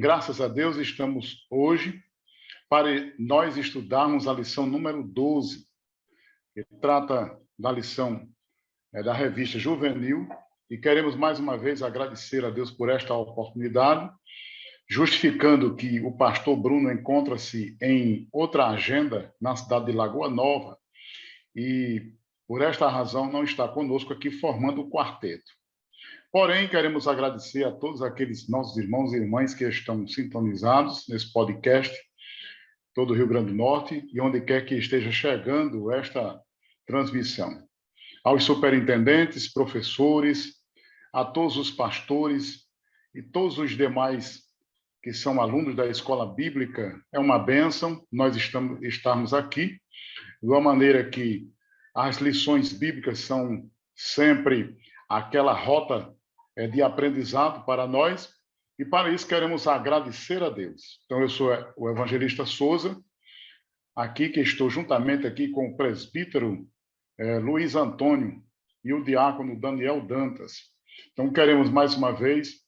Graças a Deus, estamos hoje para nós estudarmos a lição número 12, que trata da lição da revista Juvenil, e queremos mais uma vez agradecer a Deus por esta oportunidade, justificando que o pastor Bruno encontra-se em outra agenda na cidade de Lagoa Nova e, por esta razão, não está conosco aqui formando o quarteto. Porém, queremos agradecer a todos aqueles nossos irmãos e irmãs que estão sintonizados nesse podcast, todo o Rio Grande do Norte, e onde quer que esteja chegando esta transmissão. Aos superintendentes, professores, a todos os pastores e todos os demais que são alunos da escola bíblica, é uma bênção nós estarmos aqui, de uma maneira que as lições bíblicas são sempre aquela rota de aprendizado para nós, e para isso queremos agradecer a Deus. Então, eu sou o evangelista Souza, aqui que estou juntamente aqui com o presbítero Luiz Antônio e o diácono Daniel Dantas. Então, queremos mais uma vez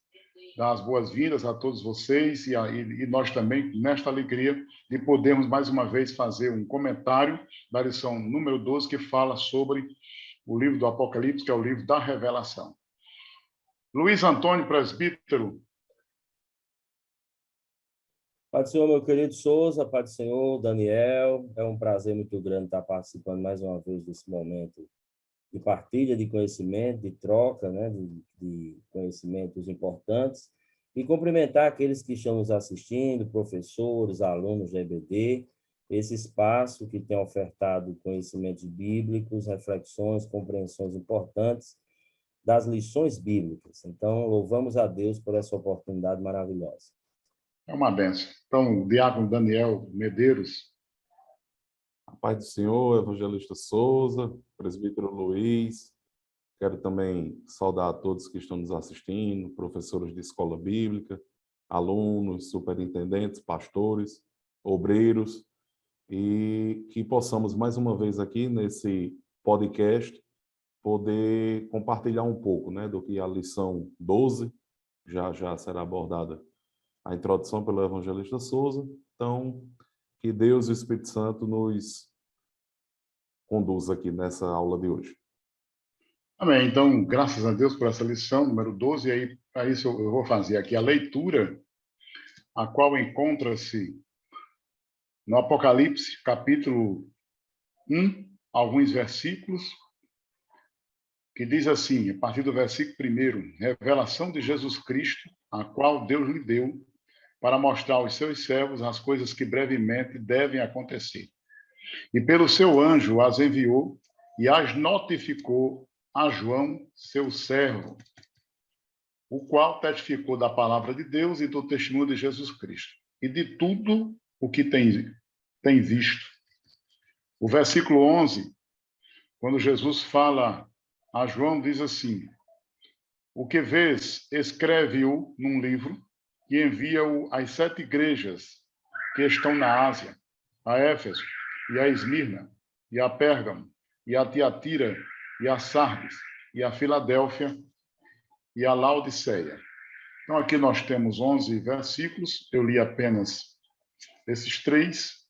dar as boas-vindas a todos vocês e nós também, nesta alegria de podermos mais uma vez fazer um comentário da lição número 12, que fala sobre o livro do Apocalipse, que é o livro da Revelação. Luiz Antônio, presbítero. Pai do Senhor, meu querido Souza, Pai do Senhor, Daniel, é um prazer muito grande estar participando mais uma vez desse momento de partilha de conhecimento, de troca, né, de conhecimentos importantes, e cumprimentar aqueles que estão nos assistindo, professores, alunos da EBD, esse espaço que tem ofertado conhecimentos bíblicos, reflexões, compreensões importantes das lições bíblicas. Então, louvamos a Deus por essa oportunidade maravilhosa. É uma bênção. Então, o diácono Daniel Medeiros. A paz do Senhor, evangelista Souza, presbítero Luiz. Quero também saudar a todos que estão nos assistindo, professores de escola bíblica, alunos, superintendentes, pastores, obreiros, e que possamos mais uma vez aqui nesse podcast poder compartilhar um pouco, né, do que a lição 12 já será abordada a introdução pelo evangelista Souza. Então, que Deus e o Espírito Santo nos conduza aqui nessa aula de hoje. Amém. Então, graças a Deus por essa lição número 12, e aí, para isso eu vou fazer aqui a leitura, a qual encontra-se no Apocalipse, capítulo 1, alguns versículos, que diz assim, a partir do versículo 1, revelação de Jesus Cristo, a qual Deus lhe deu, para mostrar aos seus servos as coisas que brevemente devem acontecer. E pelo seu anjo as enviou e as notificou a João, seu servo, o qual testificou da palavra de Deus e do testemunho de Jesus Cristo, e de tudo o que tem visto. O versículo 11, quando Jesus fala a João, diz assim, o que vês, escreve-o num livro e envia-o às 7 igrejas que estão na Ásia, a Éfeso, e a Esmirna, e a Pérgamo, e a Tiatira, e a Sardes, e a Filadélfia, e a Laodiceia. Então, aqui nós temos 11 versículos, eu li apenas esses 3,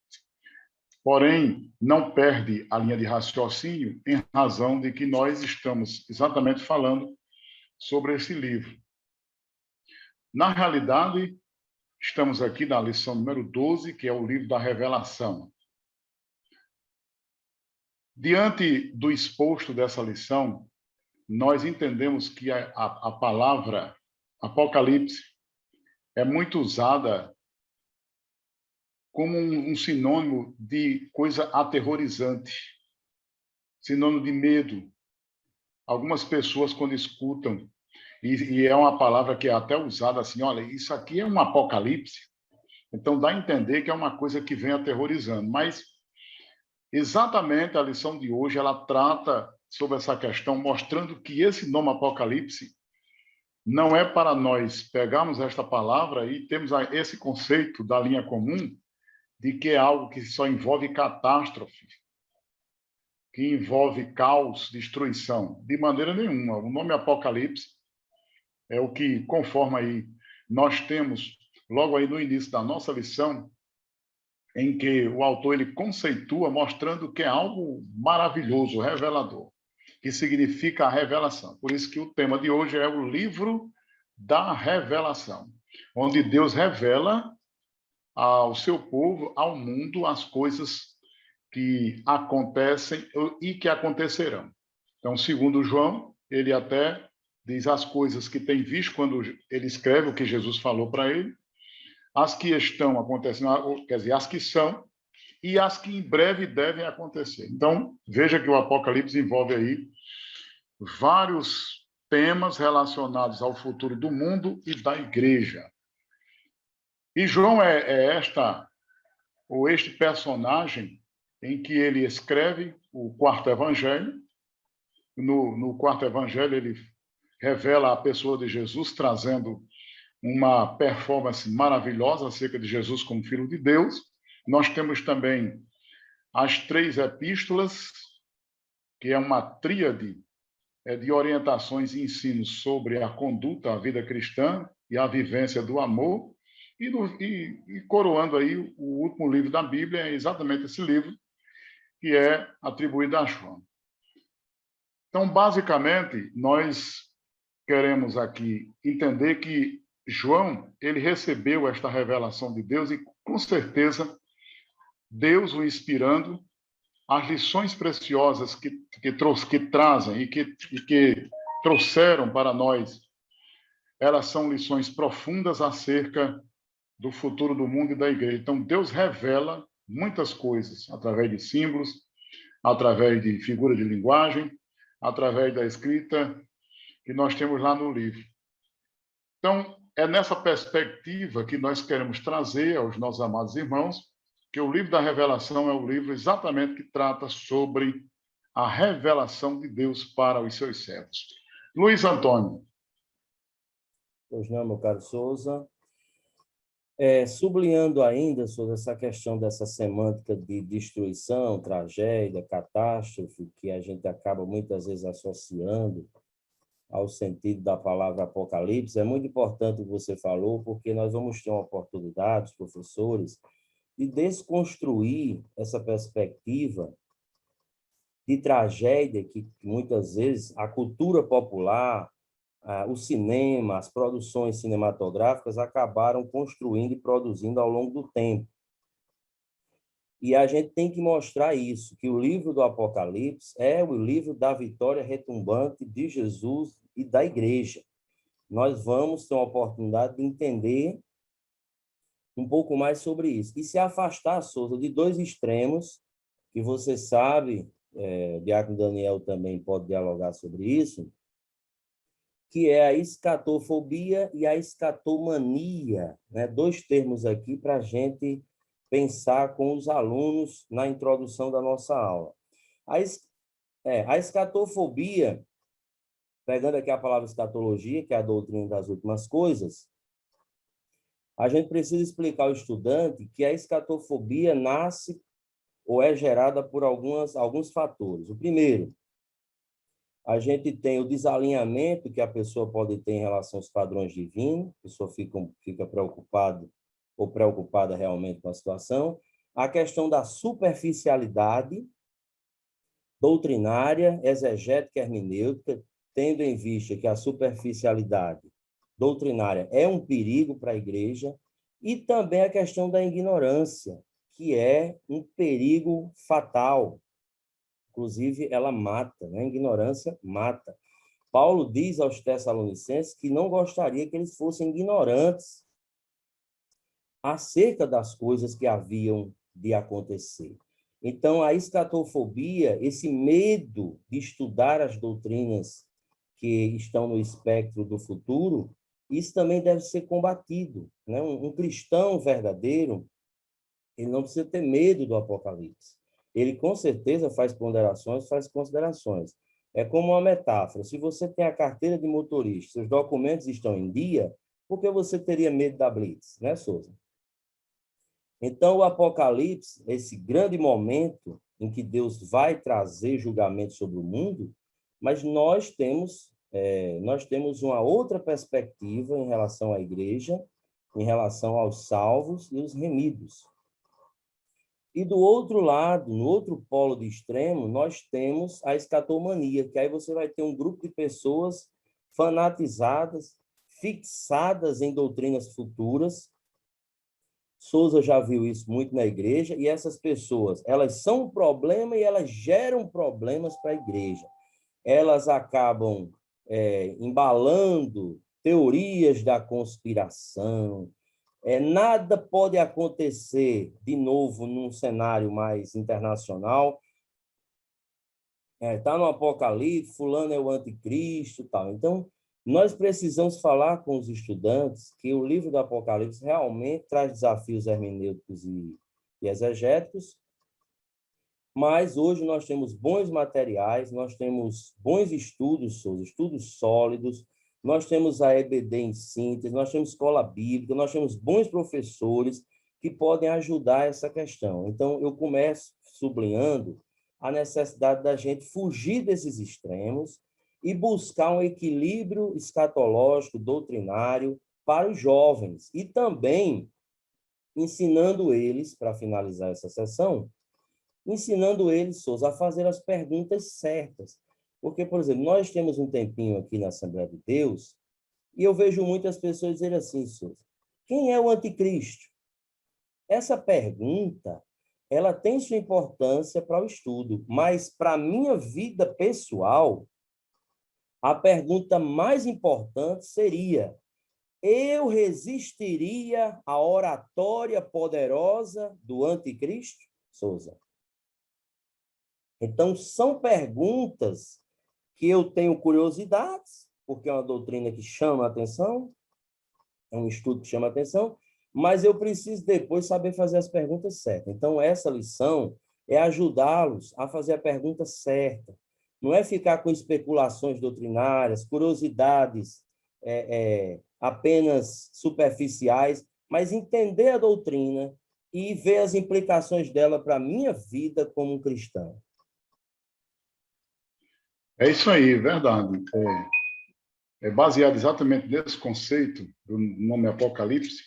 porém, não perde a linha de raciocínio em razão de que nós estamos exatamente falando sobre esse livro. Na realidade, estamos aqui na lição número 12, que é o livro da Revelação. Diante do exposto dessa lição, nós entendemos que a palavra Apocalipse é muito usada como um sinônimo de coisa aterrorizante, sinônimo de medo. Algumas pessoas, quando escutam, e é uma palavra que é até usada assim, olha, isso aqui é um apocalipse, então dá a entender que é uma coisa que vem aterrorizando. Mas, exatamente a lição de hoje, ela trata sobre essa questão, mostrando que esse nome apocalipse não é para nós pegarmos esta palavra e termos esse conceito da linha comum de que é algo que só envolve catástrofe, que envolve caos, destruição. De maneira nenhuma. O nome Apocalipse é o que, conforme aí nós temos logo aí no início da nossa lição, em que o autor ele conceitua mostrando que é algo maravilhoso, revelador, que significa a revelação. Por isso que o tema de hoje é o livro da revelação, onde Deus revela ao seu povo, ao mundo, as coisas que acontecem e que acontecerão. Então, segundo João, ele até diz as coisas que tem visto quando ele escreve o que Jesus falou para ele, as que estão acontecendo, quer dizer, as que são e as que em breve devem acontecer. Então, veja que o Apocalipse envolve aí vários temas relacionados ao futuro do mundo e da igreja. E João é este personagem em que ele escreve o quarto evangelho. No quarto evangelho, ele revela a pessoa de Jesus, trazendo uma performance maravilhosa acerca de Jesus como Filho de Deus. Nós temos também as 3 epístolas, que é uma tríade de orientações e ensinos sobre a conduta, a vida cristã e a vivência do amor. E coroando aí, o último livro da Bíblia é exatamente esse livro, que é atribuído a João. Então, basicamente, nós queremos aqui entender que João, ele recebeu esta revelação de Deus e, com certeza, Deus o inspirando, as lições preciosas que trazem e que trouxeram para nós, elas são lições profundas acerca do futuro do mundo e da igreja. Então, Deus revela muitas coisas através de símbolos, através de figura de linguagem, através da escrita que nós temos lá no livro. Então, é nessa perspectiva que nós queremos trazer aos nossos amados irmãos que o livro da revelação é o livro exatamente que trata sobre a revelação de Deus para os seus servos. Luiz Antônio. Pois não, meu caro Souza. Sublinhando ainda sobre essa questão dessa semântica de destruição, tragédia, catástrofe, que a gente acaba muitas vezes associando ao sentido da palavra Apocalipse, é muito importante o que você falou, porque nós vamos ter uma oportunidade, os professores, de desconstruir essa perspectiva de tragédia que muitas vezes a cultura popular, o cinema, as produções cinematográficas acabaram construindo e produzindo ao longo do tempo. E a gente tem que mostrar isso, que o livro do Apocalipse é o livro da vitória retumbante de Jesus e da igreja. Nós vamos ter uma oportunidade de entender um pouco mais sobre isso. E se afastar, Souza, de 2 extremos, que você sabe, Diácono Daniel também pode dialogar sobre isso, que é a escatofobia e a escatomania, né? 2 termos aqui para a gente pensar com os alunos na introdução da nossa aula. A escatofobia, pegando aqui a palavra escatologia, que é a doutrina das últimas coisas, a gente precisa explicar ao estudante que a escatofobia nasce ou é gerada por alguns fatores. O primeiro, a gente tem o desalinhamento que a pessoa pode ter em relação aos padrões divinos, a pessoa fica preocupada ou preocupada realmente com a situação. A questão da superficialidade doutrinária, exegética e hermenêutica, tendo em vista que a superficialidade doutrinária é um perigo para a igreja, e também a questão da ignorância, que é um perigo fatal. Inclusive, ela mata, né? A ignorância mata. Paulo diz aos Tessalonicenses que não gostaria que eles fossem ignorantes acerca das coisas que haviam de acontecer. Então, a escatofobia, esse medo de estudar as doutrinas que estão no espectro do futuro, isso também deve ser combatido, né? Um cristão verdadeiro, ele não precisa ter medo do Apocalipse. Ele, com certeza, faz ponderações, faz considerações. É como uma metáfora. Se você tem a carteira de motorista, seus documentos estão em dia, por que você teria medo da blitz, né, Souza? Então, o Apocalipse, esse grande momento em que Deus vai trazer julgamento sobre o mundo, mas nós temos uma outra perspectiva em relação à igreja, em relação aos salvos e os remidos. E do outro lado, no outro polo de extremo, nós temos a escatomania, que aí você vai ter um grupo de pessoas fanatizadas, fixadas em doutrinas futuras. Souza já viu isso muito na igreja, e essas pessoas, elas são um problema e elas geram problemas para a igreja. Elas acabam embalando teorias da conspiração. Nada pode acontecer de novo num cenário mais internacional. Está no Apocalipse, fulano é o anticristo, tal. Então, nós precisamos falar com os estudantes que o livro do Apocalipse realmente traz desafios hermenêuticos e exegéticos, mas hoje nós temos bons materiais, nós temos bons estudos sólidos, nós temos a EBD em síntese, nós temos escola bíblica, nós temos bons professores que podem ajudar essa questão. Então, eu começo sublinhando a necessidade da gente fugir desses extremos e buscar um equilíbrio escatológico, doutrinário, para os jovens. E também ensinando eles, para finalizar essa sessão, ensinando eles, Souza, a fazer as perguntas certas. Porque, por exemplo, nós temos um tempinho aqui na Assembleia de Deus e eu vejo muitas pessoas dizerem assim, Souza, quem é o anticristo? Essa pergunta, ela tem sua importância para o estudo, mas para a minha vida pessoal, a pergunta mais importante seria: eu resistiria à oratória poderosa do anticristo? Souza. Então, são perguntas que eu tenho curiosidades, porque é uma doutrina que chama a atenção, é um estudo que chama a atenção, mas eu preciso depois saber fazer as perguntas certas. Então, essa lição é ajudá-los a fazer a pergunta certa. Não é ficar com especulações doutrinárias, curiosidades apenas superficiais, mas entender a doutrina e ver as implicações dela para a minha vida como um cristão. É isso aí, verdade. É baseado exatamente nesse conceito do nome Apocalipse,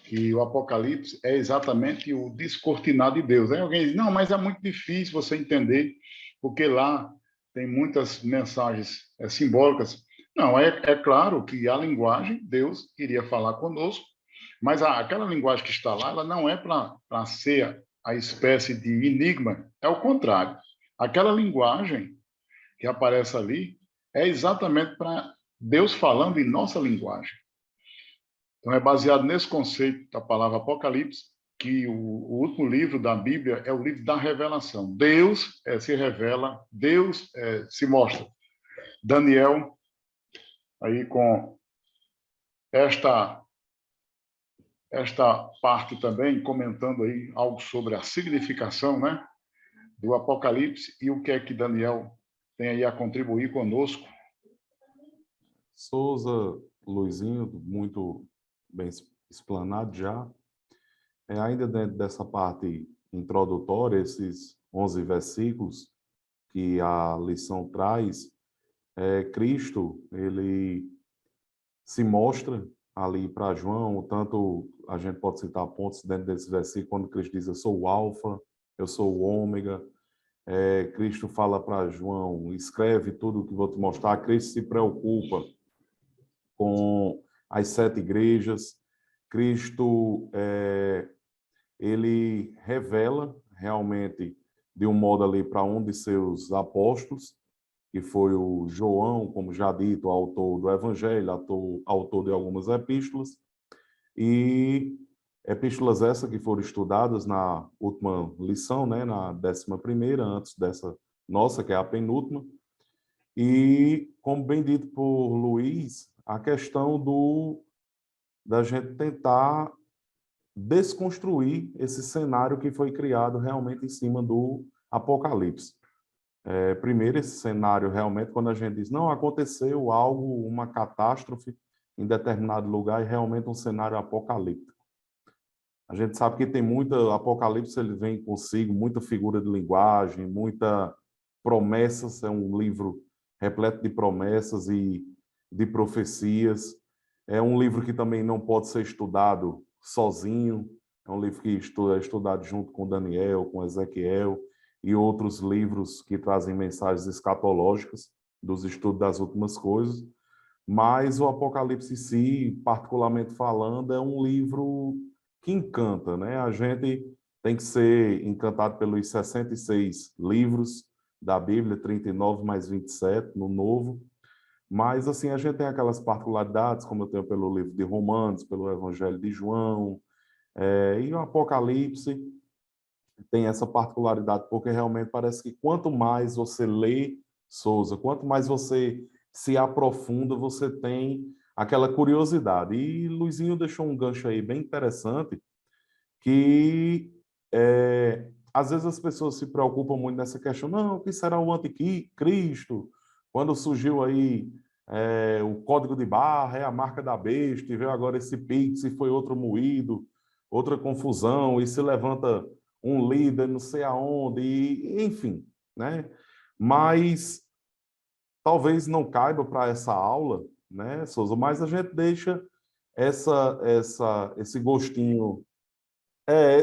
que o Apocalipse é exatamente o descortinar de Deus. Aí alguém diz, não, mas é muito difícil você entender, porque lá tem muitas mensagens simbólicas. Não, é claro que a linguagem, Deus queria falar conosco, mas aquela linguagem que está lá, ela não é para ser a espécie de enigma, é o contrário. Aquela linguagem que aparece ali é exatamente para Deus falando em nossa linguagem. Então, é baseado nesse conceito da palavra Apocalipse, que o último livro da Bíblia é o livro da revelação. Deus se revela, Deus se mostra. Daniel, aí com esta parte também, comentando aí algo sobre a significação, né, do Apocalipse e o que é que Daniel tem aí a contribuir conosco. Souza, Luizinho, muito bem explanado já. Ainda dentro dessa parte introdutória, esses 11 versículos que a lição traz, Cristo, ele se mostra ali para João, tanto a gente pode citar pontos dentro desse versículo, quando Cristo diz, eu sou o alfa, eu sou o ômega. Cristo fala para João, escreve tudo o que vou te mostrar. Cristo se preocupa com as 7 igrejas. Cristo, ele revela realmente de um modo ali para um de seus apóstolos, que foi o João, como já dito, autor do Evangelho, autor de algumas epístolas, e epístolas essas que foram estudadas na última lição, né, na 11ª, antes dessa nossa, que é a penúltima, e, como bem dito por Luiz, a questão da gente tentar desconstruir esse cenário que foi criado realmente em cima do Apocalipse. Primeiro, esse cenário realmente, quando a gente diz, não, aconteceu algo, uma catástrofe em determinado lugar, e realmente um cenário apocalíptico. A gente sabe que tem muita, Apocalipse, ele vem consigo muita figura de linguagem, muita promessas, é um livro repleto de promessas e de profecias, É um livro que também não pode ser estudado sozinho, é um livro que é estudado junto com Daniel, com Ezequiel e outros livros que trazem mensagens escatológicas dos estudos das últimas coisas. Mas o Apocalipse em si, particularmente falando, é um livro que encanta, né? A gente tem que ser encantado pelos 66 livros da Bíblia, 39 mais 27 no Novo. Mas, assim, a gente tem aquelas particularidades, como eu tenho pelo livro de Romanos, pelo Evangelho de João, e o Apocalipse tem essa particularidade, porque realmente parece que quanto mais você lê, Souza, quanto mais você se aprofunda, você tem aquela curiosidade. E Luizinho deixou um gancho aí bem interessante, que às vezes as pessoas se preocupam muito nessa questão, não, o que será o anticristo? Quando surgiu aí o código de barra, é a marca da besta, e veio agora esse Pix, e foi outro moído, outra confusão, e se levanta um líder não sei aonde, e, enfim, né? Mas talvez não caiba para essa aula, né, Souza? Mas a gente deixa esse gostinho,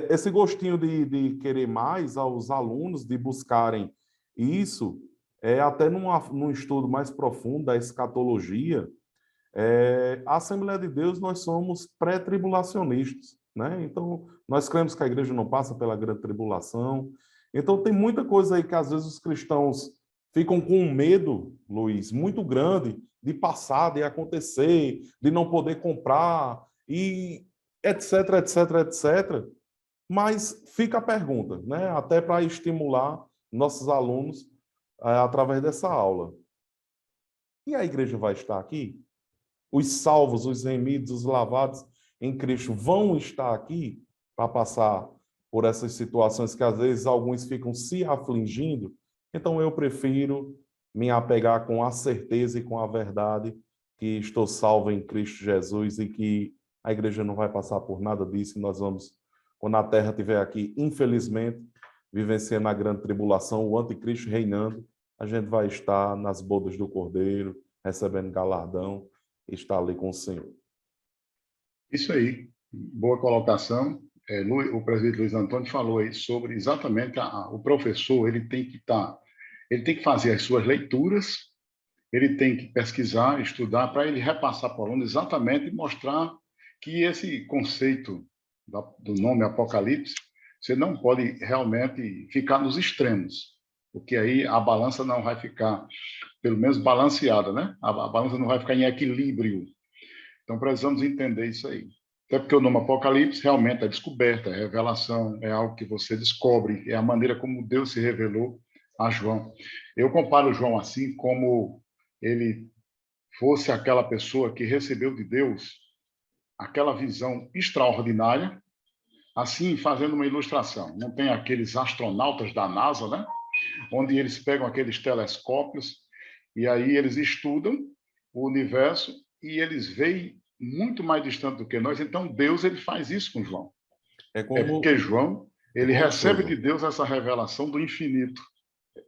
esse gostinho de querer mais aos alunos, de buscarem isso, até num estudo mais profundo da escatologia. A Assembleia de Deus, nós somos pré-tribulacionistas, né? Então, nós cremos que a igreja não passa pela grande tribulação. Então, tem muita coisa aí que às vezes os cristãos ficam com um medo, Luiz, muito grande de passar, de acontecer, de não poder comprar, e etc, etc, etc. Mas fica a pergunta, né? Até para estimular nossos alunos através dessa aula. E a igreja vai estar aqui? Os salvos, os remidos, os lavados em Cristo vão estar aqui para passar por essas situações que às vezes alguns ficam se afligindo? Então eu prefiro me apegar com a certeza e com a verdade que estou salvo em Cristo Jesus e que a igreja não vai passar por nada disso, e nós vamos, quando a terra estiver aqui, infelizmente, vivenciando a grande tribulação, o anticristo reinando, a gente vai estar nas bodas do Cordeiro, recebendo galardão, está ali com o Senhor. Isso aí, boa colocação. O presidente Luiz Antônio falou aí sobre exatamente o professor, ele tem que fazer as suas leituras, ele tem que pesquisar, estudar, para ele repassar para o aluno exatamente e mostrar que esse conceito do nome Apocalipse, você não pode realmente ficar nos extremos, porque aí a balança não vai ficar, pelo menos, balanceada, né? A balança não vai ficar em equilíbrio. Então, precisamos entender isso aí. Até porque o nome Apocalipse realmente é descoberta, é revelação, é algo que você descobre, é a maneira como Deus se revelou a João. Eu comparo João assim como ele fosse aquela pessoa que recebeu de Deus aquela visão extraordinária, assim, fazendo uma ilustração. Não tem aqueles astronautas da NASA, né? Onde eles pegam aqueles telescópios e aí eles estudam o universo e eles veem muito mais distante do que nós. Então, Deus ele faz isso com João. Porque João ele recebe de Deus essa revelação do infinito.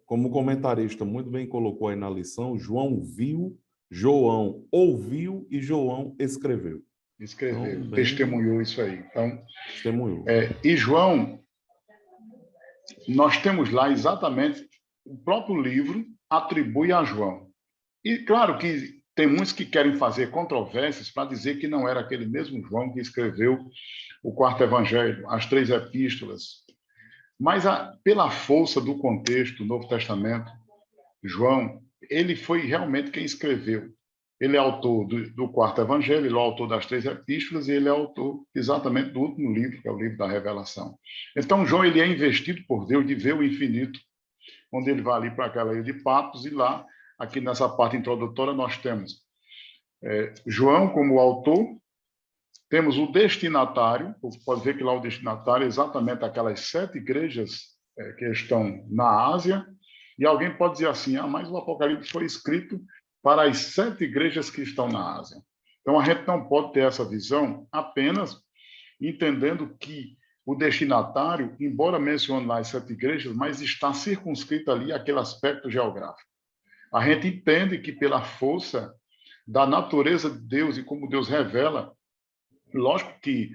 Como o comentarista muito bem colocou aí na lição, João viu, João ouviu e João escreveu. Escreveu, então, testemunhou isso aí. Então, testemunhou. E João, nós temos lá exatamente o próprio livro atribui a João. E claro que tem muitos que querem fazer controvérsias para dizer que não era aquele mesmo João que escreveu o quarto evangelho, as 3 epístolas. Mas pela força do contexto do Novo Testamento, João, ele foi realmente quem escreveu. Ele é autor do quarto evangelho, ele é autor das 3 epístolas e ele é autor exatamente do último livro, que é o livro da Revelação. Então, João ele é investido por Deus de ver o infinito, onde ele vai ali para aquela ilha de Patmos, e lá, aqui nessa parte introdutória, nós temos João como autor, temos o destinatário, pode ver que lá o destinatário é exatamente aquelas 7 igrejas que estão na Ásia, e alguém pode dizer assim, mas o Apocalipse foi escrito para as 7 igrejas que estão na Ásia. Então, a gente não pode ter essa visão apenas entendendo que o destinatário, embora mencione lá as 7 igrejas, mas está circunscrito ali aquele aspecto geográfico. A gente entende que pela força da natureza de Deus e como Deus revela. Lógico que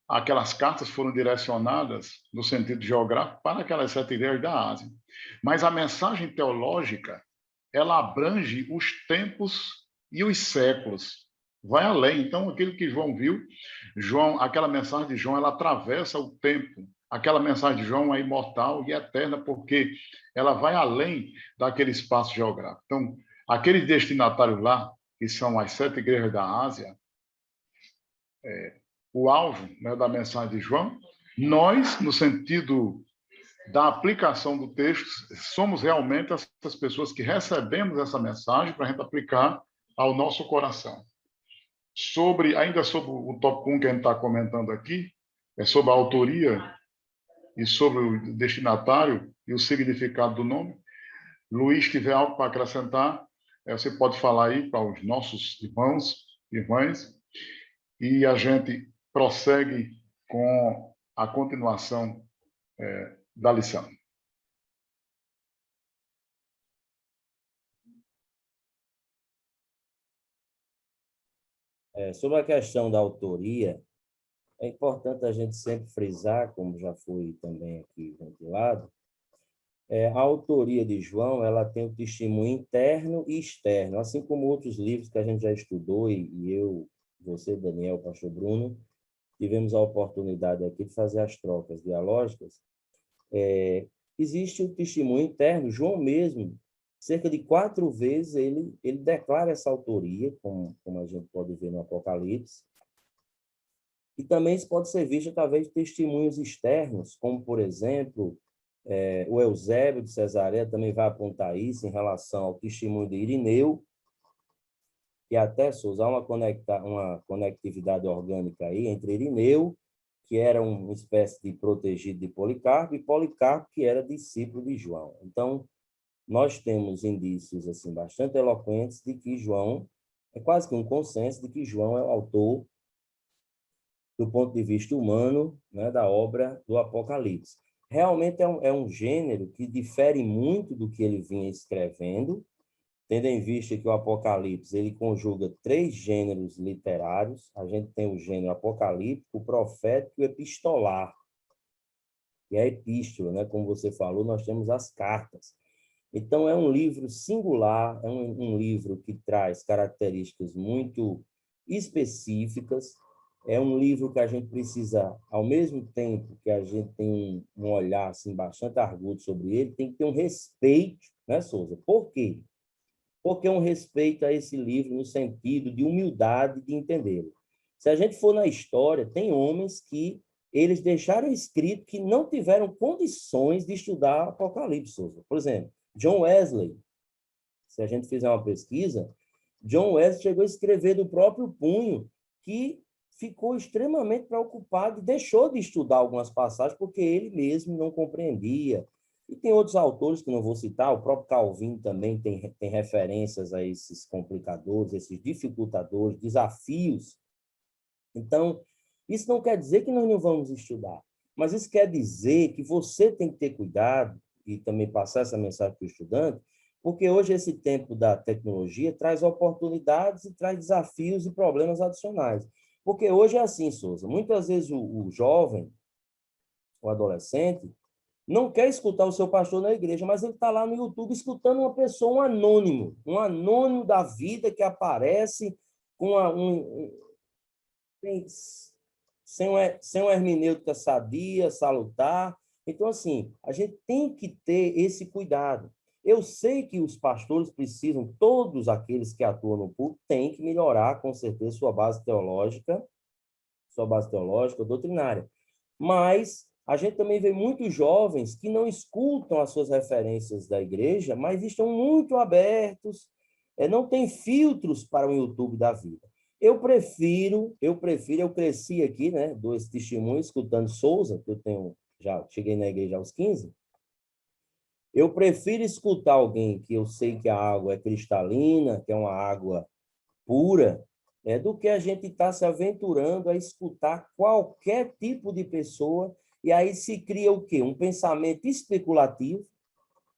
aquelas cartas foram direcionadas, no sentido geográfico, para aquelas 7 igrejas da Ásia. Mas a mensagem teológica, ela abrange os tempos e os séculos. Vai além. Então, aquilo que João viu, aquela mensagem de João, ela atravessa o tempo. Aquela mensagem de João é imortal e eterna, porque ela vai além daquele espaço geográfico. Então, aqueles destinatários lá, que são as 7 igrejas da Ásia, o alvo, né, da mensagem de João, nós, no sentido da aplicação do texto, somos realmente essas pessoas que recebemos essa mensagem para a gente aplicar ao nosso coração. Ainda sobre o tópico 1 que a gente está comentando aqui, é sobre a autoria e sobre o destinatário e o significado do nome. Luiz, tiver algo para acrescentar, você pode falar aí para os nossos irmãos e irmãs, e a gente prossegue com a continuação da lição. Sobre a questão da autoria, é importante a gente sempre frisar, como já foi também aqui ventilado, a autoria de João, ela tem o testemunho interno e externo, assim como outros livros que a gente já estudou, e eu, você, Daniel, pastor Bruno, tivemos a oportunidade aqui de fazer as trocas dialógicas. Existe o testemunho interno. João mesmo, cerca de 4 vezes, ele declara essa autoria, como a gente pode ver no Apocalipse. E também isso pode ser visto através de testemunhos externos, como, por exemplo, o Eusébio de Cesareia também vai apontar isso em relação ao testemunho de Irineu, que até, Sousa, há uma conectividade orgânica aí entre Irineu, que era uma espécie de protegido de Policarpo, e Policarpo, que era discípulo de João. Então, nós temos indícios assim bastante eloquentes de que João, é quase que um consenso de que João é o autor, do ponto de vista humano, né, da obra do Apocalipse. Realmente é um gênero que difere muito do que ele vinha escrevendo, tendo em vista que o Apocalipse ele conjuga 3 gêneros literários. A gente tem o gênero apocalíptico, o profético e o epistolar, que é a epístola, né? Como você falou, nós temos as cartas. Então, é um livro singular, é um livro que traz características muito específicas, é um livro que a gente precisa, ao mesmo tempo que a gente tem um olhar assim, bastante arguto sobre ele, tem que ter um respeito, né, Sousa? Por quê? Porque um respeito a esse livro no sentido de humildade de entendê-lo. Se a gente for na história, tem homens que eles deixaram escrito que não tiveram condições de estudar Apocalipse, Sousa. Por exemplo, John Wesley, se a gente fizer uma pesquisa, John Wesley chegou a escrever do próprio punho que ficou extremamente preocupado e deixou de estudar algumas passagens porque ele mesmo não compreendia. E tem outros autores que não vou citar, o próprio Calvin também tem referências a esses complicadores, esses dificultadores, desafios. Então, isso não quer dizer que nós não vamos estudar, mas isso quer dizer que você tem que ter cuidado e também passar essa mensagem para o estudante, porque hoje esse tempo da tecnologia traz oportunidades e traz desafios e problemas adicionais. Porque hoje é assim, Sousa, muitas vezes o jovem, o adolescente, não quer escutar o seu pastor na igreja, mas ele está lá no YouTube escutando uma pessoa, um anônimo da vida que aparece com sem uma hermenêutica sadia, salutar. Então, assim, a gente tem que ter esse cuidado. Eu sei que os pastores precisam, todos aqueles que atuam no público, têm que melhorar, com certeza, sua base teológica, doutrinária. Mas a gente também vê muitos jovens que não escutam as suas referências da igreja, mas estão muito abertos, não tem filtros para o YouTube da vida. Eu cresci aqui, né, dou esse testemunho, escutando Sousa, que já cheguei na igreja aos 15, eu prefiro escutar alguém que eu sei que a água é cristalina, que é uma água pura, do que a gente estar se aventurando a escutar qualquer tipo de pessoa, e aí se cria o quê? Um pensamento especulativo,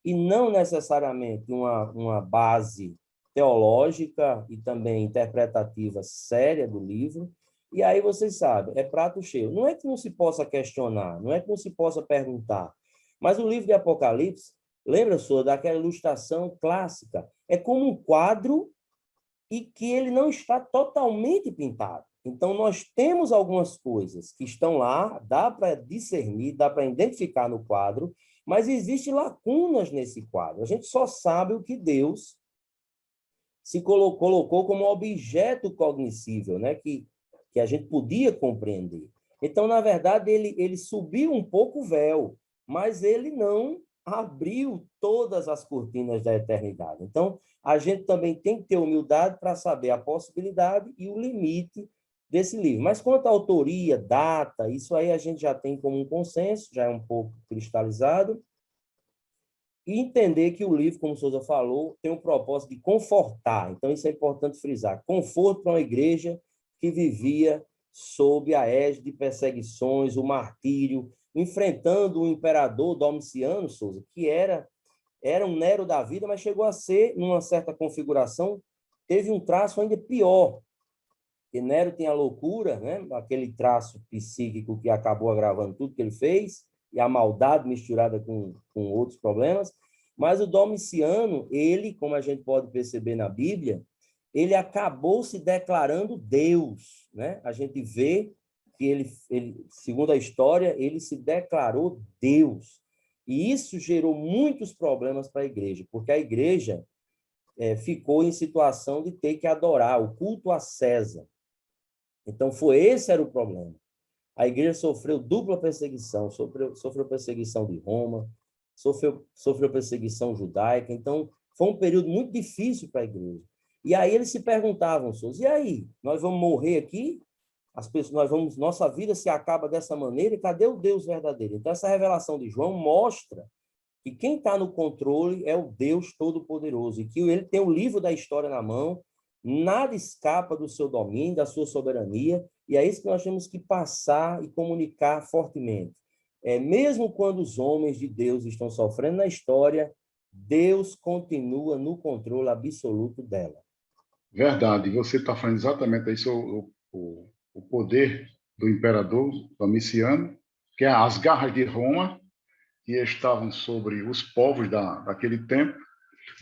e não necessariamente uma base teológica e também interpretativa séria do livro. E aí, vocês sabem, é prato cheio. Não é que não se possa questionar, não é que não se possa perguntar, mas o livro de Apocalipse, lembra, senhor, daquela ilustração clássica? É como um quadro e que ele não está totalmente pintado. Então, nós temos algumas coisas que estão lá, dá para discernir, dá para identificar no quadro, mas existem lacunas nesse quadro. A gente só sabe o que Deus se colocou como objeto cognoscível, né? que a gente podia compreender. Então, na verdade, ele subiu um pouco o véu, mas ele não abriu todas as cortinas da eternidade. Então, a gente também tem que ter humildade para saber a possibilidade e o limite desse livro. Mas quanto à autoria, data, isso aí a gente já tem como um consenso, já é um pouco cristalizado, e entender que o livro, como o Souza falou, tem o propósito de confortar. Então, isso é importante frisar. Conforto para uma igreja que vivia sob a égide de perseguições, o martírio, enfrentando o imperador Domiciano, Souza, que era um Nero da vida, mas chegou a ser, numa certa configuração, teve um traço ainda pior. Porque Nero tem a loucura, né? Aquele traço psíquico que acabou agravando tudo que ele fez, e a maldade misturada com outros problemas. Mas o Domiciano, ele, como a gente pode perceber na Bíblia, ele acabou se declarando Deus, né? A gente vê que ele, segundo a história, ele se declarou Deus. E isso gerou muitos problemas para a igreja, porque a igreja ficou em situação de ter que adorar o culto a César. Então, esse era o problema. A igreja sofreu dupla perseguição, sofreu perseguição de Roma, sofreu perseguição judaica. Então, foi um período muito difícil para a igreja. E aí eles se perguntavam, e aí, nós vamos morrer aqui? Nossa vida se acaba dessa maneira, e cadê o Deus verdadeiro? Então, essa revelação de João mostra que quem está no controle é o Deus Todo-Poderoso, e que ele tem o livro da história na mão, nada escapa do seu domínio, da sua soberania, e é isso que nós temos que passar e comunicar fortemente. Mesmo quando os homens de Deus estão sofrendo na história, Deus continua no controle absoluto dela. Verdade, você está falando exatamente isso, o poder do imperador Domiciano, que é as garras de Roma, que estavam sobre os povos daquele tempo.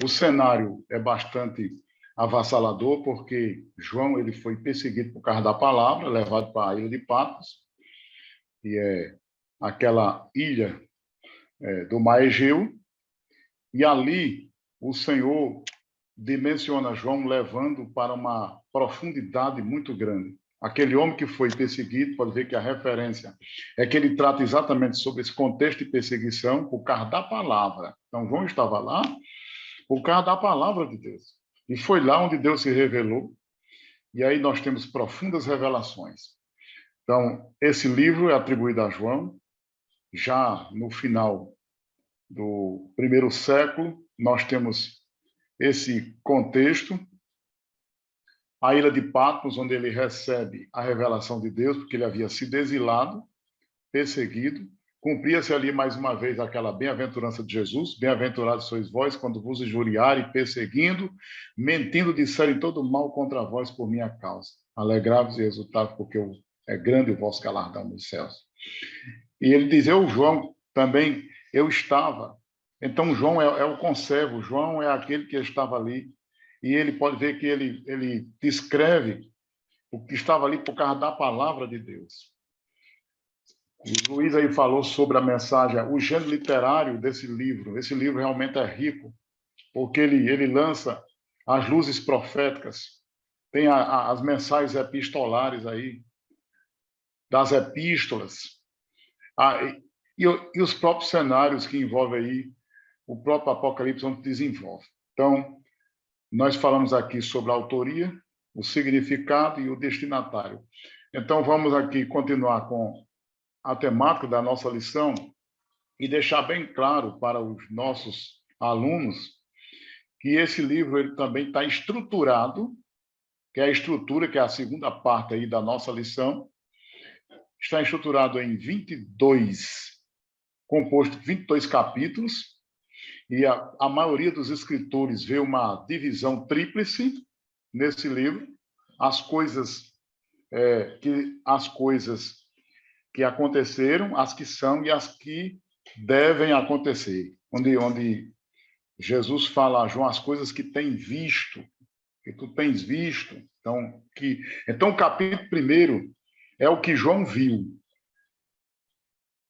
O cenário é bastante avassalador, porque João ele foi perseguido por causa da palavra, levado para a ilha de Patmos, que é aquela ilha do Mar Egeu, e ali o Senhor dimensiona João, levando para uma profundidade muito grande. Aquele homem que foi perseguido, pode ver que a referência é que ele trata exatamente sobre esse contexto de perseguição por causa da palavra. Então, João estava lá por causa da palavra de Deus. E foi lá onde Deus se revelou, e aí nós temos profundas revelações. Então, esse livro é atribuído a João, já no final do primeiro século, nós temos esse contexto, a ilha de Patmos, onde ele recebe a revelação de Deus, porque ele havia sido exilado, perseguido, cumpria-se ali mais uma vez aquela bem-aventurança de Jesus, bem-aventurados sois vós quando vos injuriarem, perseguindo, mentindo, disserem todo mal contra vós por minha causa. Alegrai-vos e exultai, porque é grande o vosso galardão nos céus. E ele diz, João, também, eu estava. Então, João é o conservo, João é aquele que estava ali, e ele pode ver que ele descreve o que estava ali por causa da palavra de Deus. O Luiz aí falou sobre a mensagem, o gênero literário desse livro. Esse livro realmente é rico, porque ele lança as luzes proféticas, tem as mensagens epistolares aí, das epístolas, e os próprios cenários que envolvem aí, o próprio Apocalipse onde desenvolve. Então, nós falamos aqui sobre a autoria, o significado e o destinatário. Então, vamos aqui continuar com a temática da nossa lição e deixar bem claro para os nossos alunos que esse livro ele também está estruturado, que é a estrutura, que é a segunda parte aí da nossa lição, está estruturado em 22, composto de 22 capítulos, e a maioria dos escritores vê uma divisão tríplice nesse livro, as coisas que aconteceram, as que são e as que devem acontecer. Onde Jesus fala a João as coisas que tem visto, que tu tens visto. Então o capítulo 1 é o que João viu,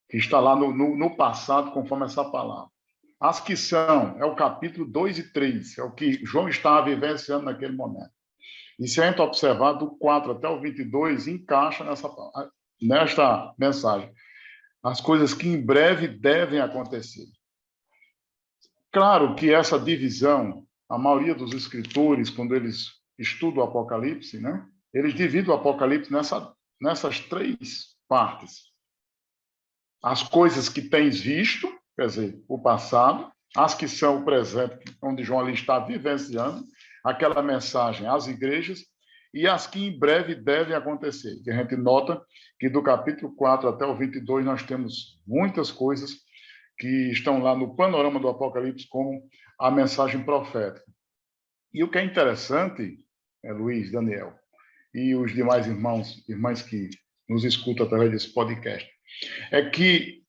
que está lá no passado, conforme essa palavra. As que são, é o capítulo 2 e 3, é o que João estava vivenciando naquele momento. E se a gente observar, do 4 até o 22, encaixa nesta mensagem. As coisas que em breve devem acontecer. Claro que essa divisão, a maioria dos escritores, quando eles estudam o Apocalipse, né, eles dividem o Apocalipse nessas 3 partes. As coisas que tens visto, quer dizer, o passado, as que são o presente, onde João ali está vivenciando, aquela mensagem às igrejas, e as que em breve devem acontecer. Que a gente nota que do capítulo 4 até o 22 nós temos muitas coisas que estão lá no panorama do Apocalipse como a mensagem profética. E o que é interessante, Luiz, Daniel, e os demais irmãos e irmãs que nos escutam através desse podcast, é que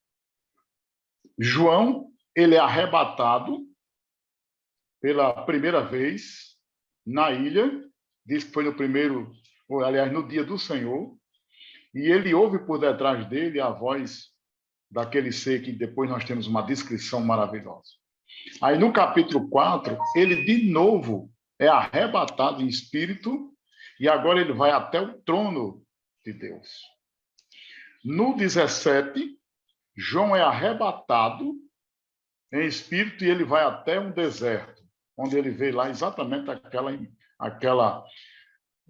João, ele é arrebatado pela primeira vez na ilha, diz que foi no dia do Senhor, e ele ouve por detrás dele a voz daquele ser que depois nós temos uma descrição maravilhosa. Aí no capítulo 4, ele de novo é arrebatado em espírito, e agora ele vai até o trono de Deus. No 17, João é arrebatado em espírito e ele vai até um deserto, onde ele vê lá exatamente aquela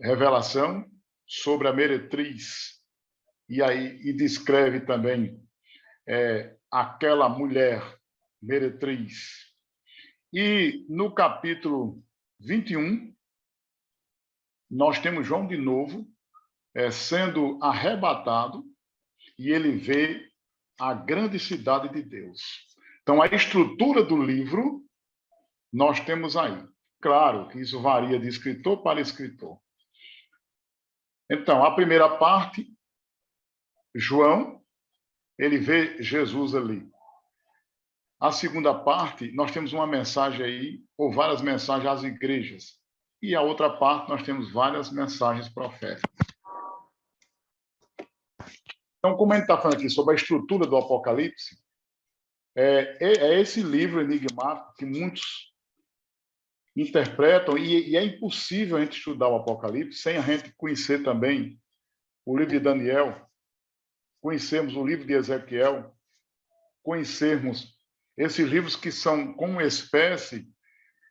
revelação sobre a meretriz. E descreve também aquela mulher meretriz. E no capítulo 21, nós temos João de novo sendo arrebatado e ele vê a grande cidade de Deus. Então, a estrutura do livro nós temos aí. Claro que isso varia de escritor para escritor. Então, a primeira parte, João, ele vê Jesus ali. A segunda parte, nós temos uma mensagem aí, ou várias mensagens às igrejas. E a outra parte, nós temos várias mensagens proféticas. Então, como a gente está falando aqui sobre a estrutura do Apocalipse, é esse livro enigmático que muitos interpretam, e é impossível a gente estudar o Apocalipse sem a gente conhecer também o livro de Daniel, conhecermos o livro de Ezequiel, conhecermos esses livros que são como espécie,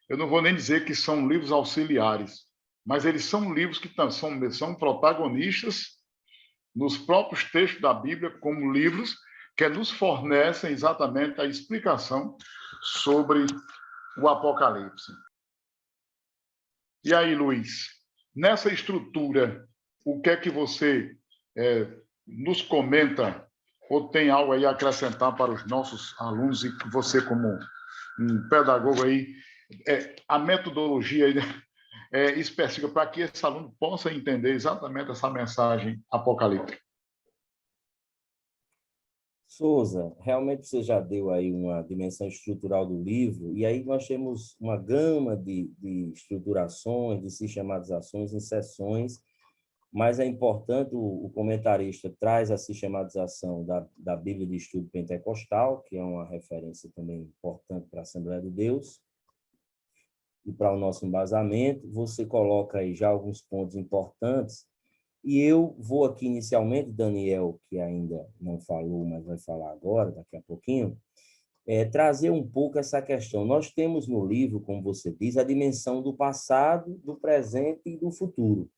eu não vou nem dizer que são livros auxiliares, mas eles são livros que são protagonistas nos próprios textos da Bíblia, como livros que nos fornecem exatamente a explicação sobre o Apocalipse. E aí, Luiz, nessa estrutura, o que é que você nos comenta ou tem algo aí a acrescentar para os nossos alunos e que você, como um pedagogo aí, a metodologia aí, específica para que esse aluno possa entender exatamente essa mensagem apocalíptica? Souza, realmente você já deu aí uma dimensão estrutural do livro, e aí nós temos uma gama de estruturações, de sistematizações em seções, mas é importante, o comentarista traz a sistematização da Bíblia de Estudo Pentecostal, que é uma referência também importante para a Assembleia de Deus, e para o nosso embasamento. Você coloca aí já alguns pontos importantes, e eu vou aqui inicialmente, Daniel, que ainda não falou, mas vai falar agora, daqui a pouquinho, trazer um pouco essa questão. Nós temos no livro, como você diz, a dimensão do passado, do presente e do futuro.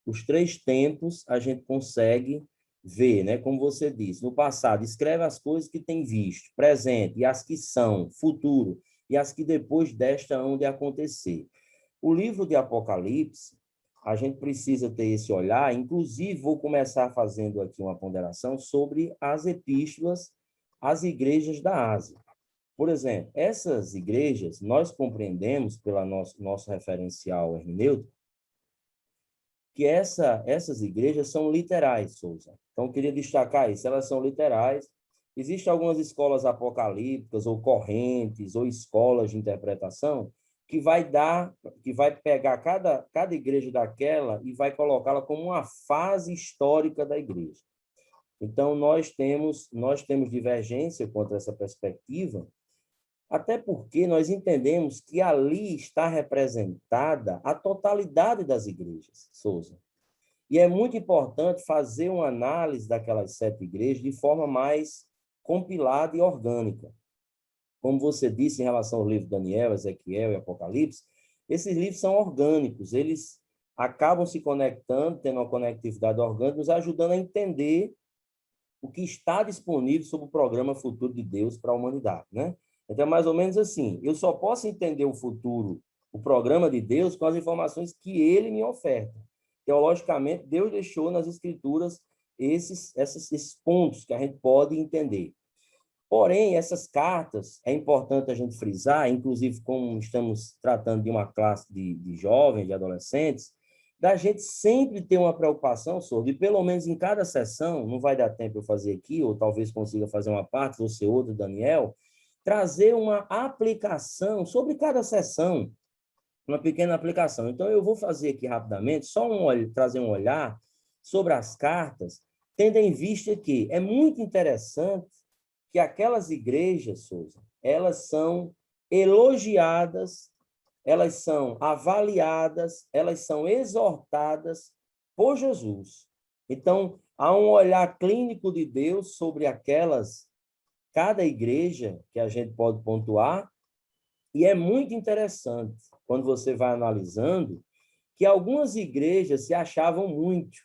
Os 3 tempos a gente consegue ver, né? Como você disse, no passado, escreve as coisas que tem visto, presente, e as que são, futuro, e as que depois desta hão de acontecer. O livro de Apocalipse, a gente precisa ter esse olhar, inclusive vou começar fazendo aqui uma ponderação sobre as epístolas às igrejas da Ásia. Por exemplo, essas igrejas, nós compreendemos, pelo nosso referencial hermenêutico, que essas igrejas são literais, Souza. Então, eu queria destacar isso, elas são literais. Existem algumas escolas apocalípticas, ou correntes, ou escolas de interpretação, que vai pegar cada igreja daquela e vai colocá-la como uma fase histórica da igreja. Então, nós temos divergência contra essa perspectiva, até porque nós entendemos que ali está representada a totalidade das igrejas, Souza. E é muito importante fazer uma análise daquelas 7 igrejas de forma mais compilada e orgânica. Como você disse em relação ao livro de Daniel, Ezequiel e Apocalipse, esses livros são orgânicos, eles acabam se conectando, tendo uma conectividade orgânica, nos ajudando a entender o que está disponível sobre o programa futuro de Deus para a humanidade, né? Então, é mais ou menos assim, eu só posso entender o futuro, o programa de Deus, com as informações que ele me oferta. Teologicamente, Deus deixou nas Escrituras esses pontos que a gente pode entender. Porém, essas cartas, é importante a gente frisar, inclusive como estamos tratando de uma classe de jovens, de adolescentes, da gente sempre ter uma preocupação sobre, pelo menos em cada sessão, não vai dar tempo eu fazer aqui, ou talvez consiga fazer uma parte, você outra, Daniel, trazer uma aplicação sobre cada sessão, uma pequena aplicação. Então, eu vou fazer aqui rapidamente, trazer um olhar sobre as cartas, tendo em vista que é muito interessante que aquelas igrejas, Souza, elas são elogiadas, elas são avaliadas, elas são exortadas por Jesus. Então, há um olhar clínico de Deus sobre cada igreja que a gente pode pontuar, e é muito interessante, quando você vai analisando, que algumas igrejas se achavam muito,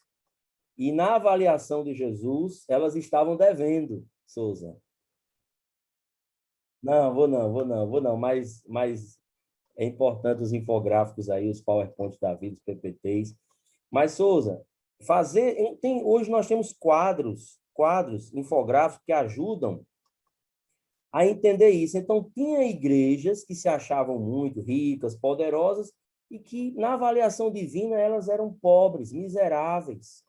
e na avaliação de Jesus, elas estavam devendo, Souza. Não, vou não, mas é importante os infográficos aí, os PowerPoints da vida, os PPTs. Mas, Souza, hoje nós temos quadros infográficos que ajudam a entender isso. Então, tinha igrejas que se achavam muito ricas, poderosas, e que, na avaliação divina, elas eram pobres, miseráveis.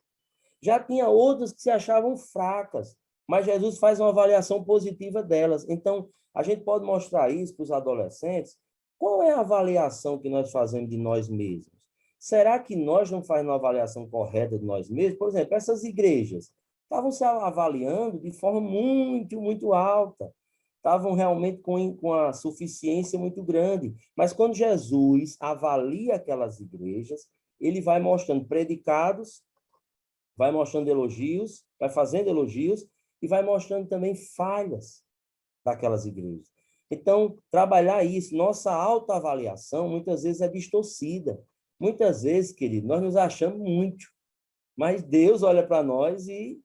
Já tinha outras que se achavam fracas, mas Jesus faz uma avaliação positiva delas. Então, a gente pode mostrar isso para os adolescentes. Qual é a avaliação que nós fazemos de nós mesmos? Será que nós não fazemos uma avaliação correta de nós mesmos? Por exemplo, essas igrejas estavam se avaliando de forma muito, muito alta. Estavam realmente com a suficiência muito grande. Mas quando Jesus avalia aquelas igrejas, ele vai mostrando predicados, vai mostrando elogios, vai fazendo elogios e vai mostrando também falhas daquelas igrejas. Então, trabalhar isso, nossa autoavaliação, muitas vezes é distorcida. Muitas vezes, querido, nós nos achamos muito, mas Deus olha para nós e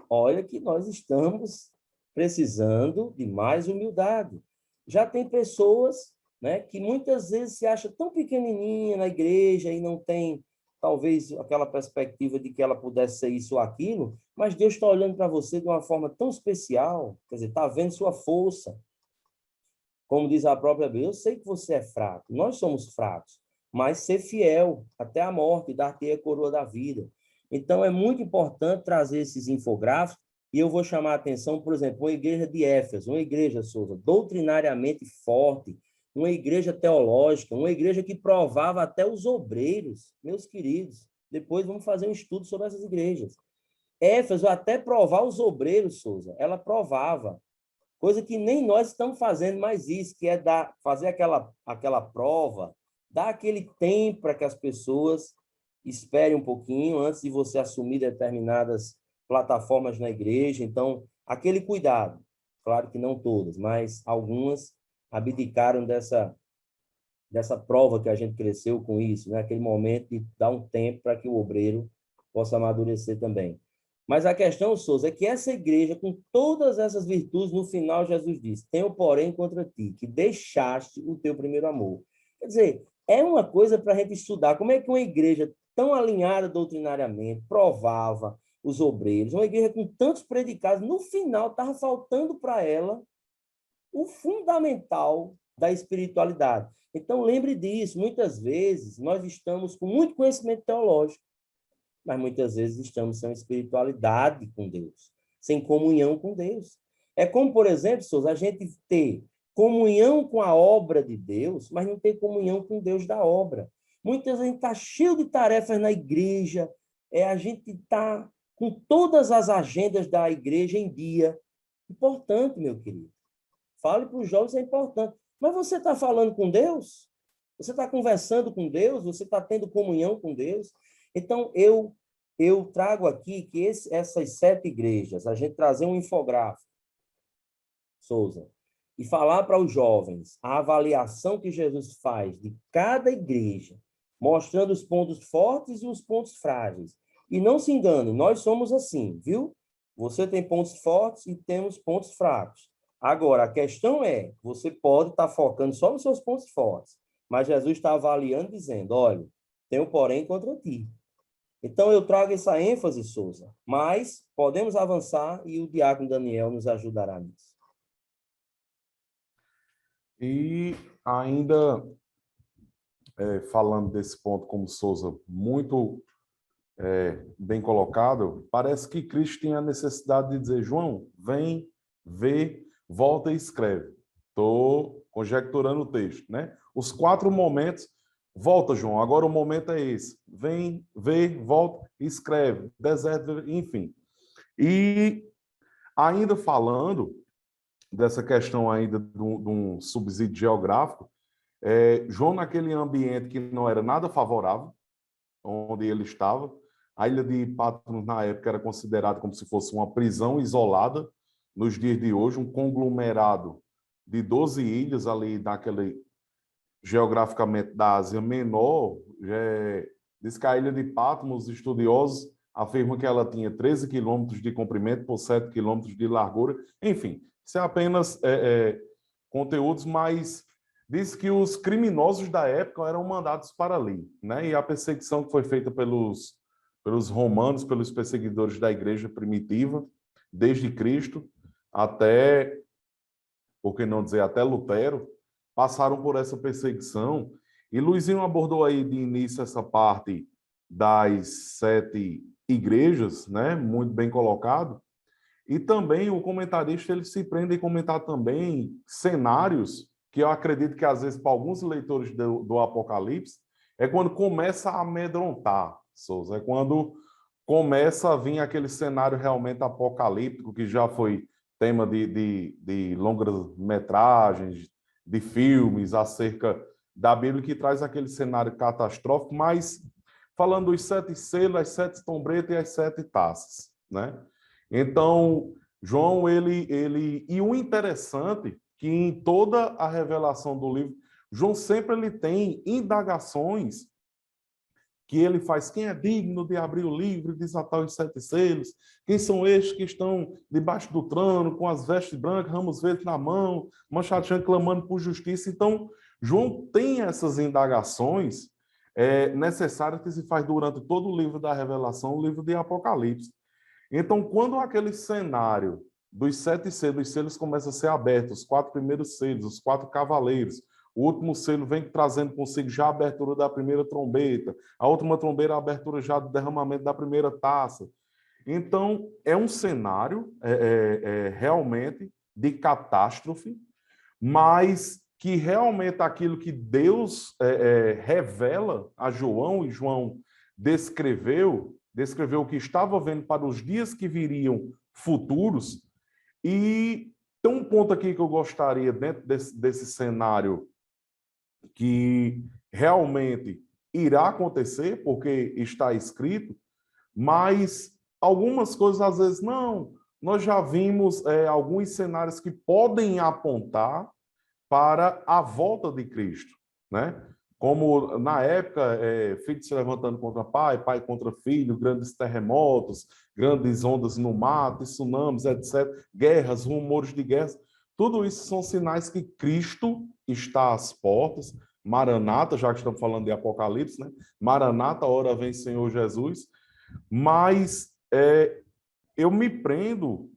olha que nós estamos precisando de mais humildade. Já tem pessoas, né, que muitas vezes se acham tão pequenininha na igreja e não tem, talvez, aquela perspectiva de que ela pudesse ser isso ou aquilo, mas Deus está olhando para você de uma forma tão especial, quer dizer, está vendo sua força. Como diz a própria Bíblia, eu sei que você é fraco, nós somos fracos, mas ser fiel até a morte, dar-te a coroa da vida. Então, é muito importante trazer esses infográficos, e eu vou chamar a atenção, por exemplo, uma igreja de Éfeso, uma igreja, Souza, doutrinariamente forte, uma igreja teológica, uma igreja que provava até os obreiros, meus queridos. Depois vamos fazer um estudo sobre essas igrejas. Éfeso, até provar os obreiros, Souza, ela provava. Coisa que nem nós estamos fazendo mais isso, que é fazer aquela prova, dar aquele tempo para que as pessoas esperem um pouquinho antes de você assumir determinadas plataformas na igreja. Então, aquele cuidado. Claro que não todas, mas algumas abdicaram dessa prova que a gente cresceu com isso, né? Aquele momento de dar um tempo para que o obreiro possa amadurecer também. Mas a questão, Souza, é que essa igreja, com todas essas virtudes, no final Jesus diz, tenho, porém, contra ti, que deixaste o teu primeiro amor. Quer dizer, é uma coisa para a gente estudar. Como é que uma igreja tão alinhada doutrinariamente, provava os obreiros, uma igreja com tantos predicados, no final estava faltando para ela o fundamental da espiritualidade. Então, lembre disso. Muitas vezes, nós estamos com muito conhecimento teológico, mas muitas vezes estamos sem espiritualidade com Deus, sem comunhão com Deus. É como, por exemplo, Souza, a gente ter comunhão com a obra de Deus, mas não ter comunhão com Deus da obra. Muitas vezes a gente está cheio de tarefas na igreja, a gente está com todas as agendas da igreja em dia. Importante, meu querido. Fale para os jovens, é importante. Mas você está falando com Deus? Você está conversando com Deus? Você está tendo comunhão com Deus? Então, eu trago aqui que essas 7 igrejas, a gente trazer um infográfico, Souza, e falar para os jovens a avaliação que Jesus faz de cada igreja, mostrando os pontos fortes e os pontos frágeis. E não se engane, nós somos assim, viu? Você tem pontos fortes e temos pontos fracos. Agora, a questão é, você pode estar focando só nos seus pontos fortes, mas Jesus está avaliando, dizendo, olha, tem um porém contra ti. Então, eu trago essa ênfase, Souza, mas podemos avançar e o diácono Daniel nos ajudará nisso. E ainda, falando desse ponto, como Souza, muito bem colocado, parece que Cristo tem a necessidade de dizer, João, vem, vê, volta e escreve. Estou conjecturando o texto, né? Os 4 momentos, volta, João, agora o momento é esse. Vem, vê, volta e escreve. Deserto, enfim. E ainda falando dessa questão ainda de um subsídio geográfico, João, naquele ambiente que não era nada favorável, onde ele estava, a ilha de Patmos, na época, era considerada como se fosse uma prisão isolada, nos dias de hoje, um conglomerado de 12 ilhas ali naquele, geograficamente, da Ásia Menor. Diz que a ilha de Patmos, os estudiosos afirmam que ela tinha 13 quilômetros de comprimento por 7 quilômetros de largura. Enfim, isso é apenas conteúdos, mas diz que os criminosos da época eram mandados para ali, né? E a perseguição que foi feita pelos romanos, pelos perseguidores da igreja primitiva, desde Cristo até, por que não dizer, até Lutero, passaram por essa perseguição. E Luizinho abordou aí de início essa parte das 7 igrejas, né? Muito bem colocado. E também o comentarista ele se prende em comentar também cenários que eu acredito que, às vezes, para alguns leitores do Apocalipse, é quando começa a amedrontar, Souza. É quando começa a vir aquele cenário realmente apocalíptico, que já foi tema de longas-metragens, de filmes acerca da Bíblia, que traz aquele cenário catastrófico, mas falando dos 7 selos, as 7 trombetas e as 7 taças, né? Então, João, e o interessante que em toda a revelação do livro, João sempre ele tem indagações que ele faz. Quem é digno de abrir o livro e desatar os 7 selos? Quem são estes que estão debaixo do trono, com as vestes brancas, ramos verdes na mão, manchado de sangue, clamando por justiça? Então, João tem essas indagações necessárias que se faz durante todo o livro da Revelação, o livro de Apocalipse. Então, quando aquele cenário dos 7 selos, os selos começam a ser abertos, os 4 primeiros selos, os 4 cavaleiros, o último selo vem trazendo consigo já a abertura da primeira trombeta, a última trombeta, a abertura já do derramamento da primeira taça. Então, é um cenário realmente de catástrofe, mas que realmente aquilo que Deus revela a João, e João descreveu o que estava vendo para os dias que viriam futuros. E tem um ponto aqui que eu gostaria, dentro desse cenário, que realmente irá acontecer, porque está escrito, mas algumas coisas, às vezes, não. Nós já vimos alguns cenários que podem apontar para a volta de Cristo, né? Como na época, filho se levantando contra pai, pai contra filho, grandes terremotos, grandes ondas no mar, tsunamis, etc., guerras, rumores de guerras, tudo isso são sinais que Cristo está às portas. Maranata, já que estamos falando de Apocalipse, né? Maranata, ora vem Senhor Jesus. Mas eu me prendo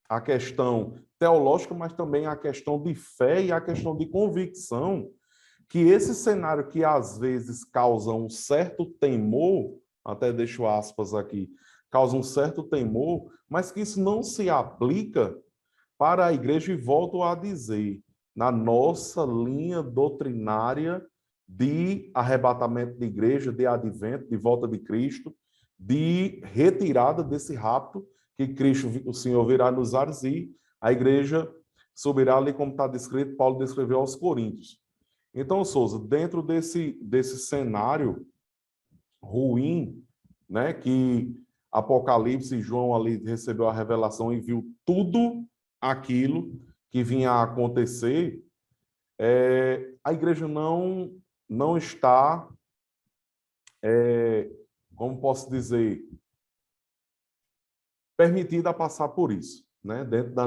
a questão teológica, mas também a questão de fé e a questão de convicção, que esse cenário que às vezes causa um certo temor, até deixo aspas aqui, causa um certo temor, mas que isso não se aplica para a igreja, e volto a dizer, na nossa linha doutrinária de arrebatamento de igreja, de advento, de volta de Cristo, de retirada desse rapto, que Cristo, o Senhor, virá nos ares e a igreja subirá ali, como está descrito, Paulo descreveu aos Coríntios. Então, Souza, dentro desse cenário ruim, né, que Apocalipse e João ali recebeu a revelação e viu tudo aquilo que vinha a acontecer, a igreja não está, como posso dizer, permitida a passar por isso, né? Dentro da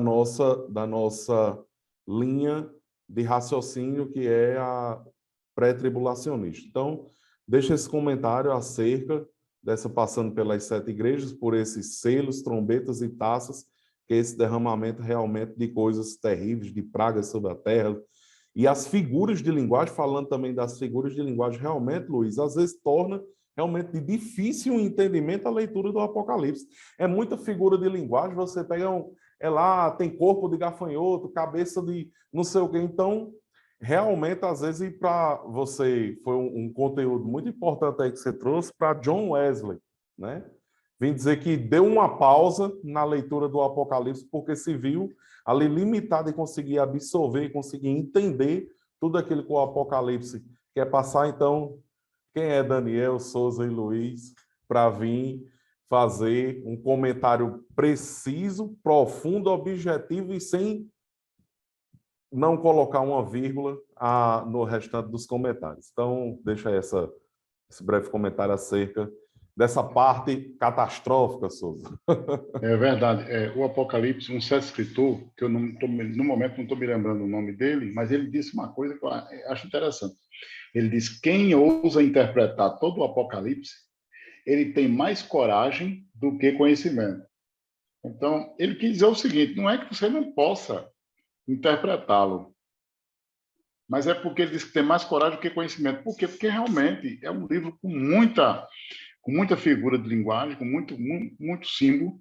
nossa linha de raciocínio, que é a pré-tribulacionista. Então, deixa esse comentário acerca dessa passando pelas 7 igrejas, por esses selos, trombetas e taças, que é esse derramamento realmente de coisas terríveis, de pragas sobre a terra. E as figuras de linguagem, falando também das figuras de linguagem, realmente, Luiz, às vezes torna realmente de difícil entendimento a leitura do Apocalipse. É muita figura de linguagem, você pega lá, tem corpo de gafanhoto, cabeça de não sei o quê. Então, realmente, às vezes, para você, foi um conteúdo muito importante aí que você trouxe para John Wesley, né? Vim dizer que deu uma pausa na leitura do Apocalipse, porque se viu ali limitado em conseguir absorver, e conseguir entender tudo aquilo que o Apocalipse quer passar. Então, quem é Daniel, Souza e Luiz para vir fazer um comentário preciso, profundo, objetivo e sem não colocar uma vírgula no restante dos comentários. Então, deixa esse breve comentário acerca dessa parte catastrófica, Souza. É verdade. O Apocalipse, um certo escritor, que eu não tô, no momento não estou me lembrando o nome dele, mas ele disse uma coisa que eu acho interessante. Ele diz: quem ousa interpretar todo o Apocalipse, ele tem mais coragem do que conhecimento. Então, ele quis dizer o seguinte: não é que você não possa interpretá-lo, mas é porque ele diz que tem mais coragem do que conhecimento. Por quê? Porque realmente é um livro com muita figura de linguagem, com muito símbolo.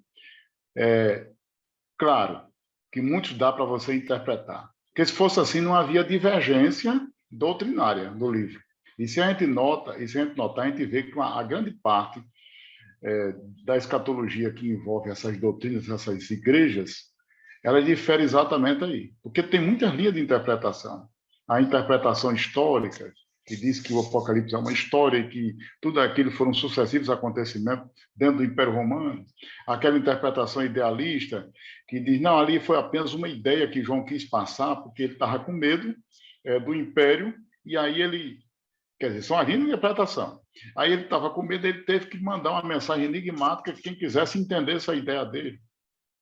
Claro que muitos dá para você interpretar. Porque se fosse assim, não havia divergência doutrinária do livro. E se a gente notar, a gente vê que a grande parte da escatologia que envolve essas doutrinas, essas igrejas, ela difere exatamente aí. Porque tem muitas linhas de interpretação. A interpretação histórica, que diz que o Apocalipse é uma história e que tudo aquilo foram sucessivos acontecimentos dentro do Império Romano. Aquela interpretação idealista, que diz, não, ali foi apenas uma ideia que João quis passar, porque ele estava com medo do Império, e aí ele... Quer dizer, são as linhas de interpretação. Aí ele estava com medo, ele teve que mandar uma mensagem enigmática que quem quisesse entender essa ideia dele.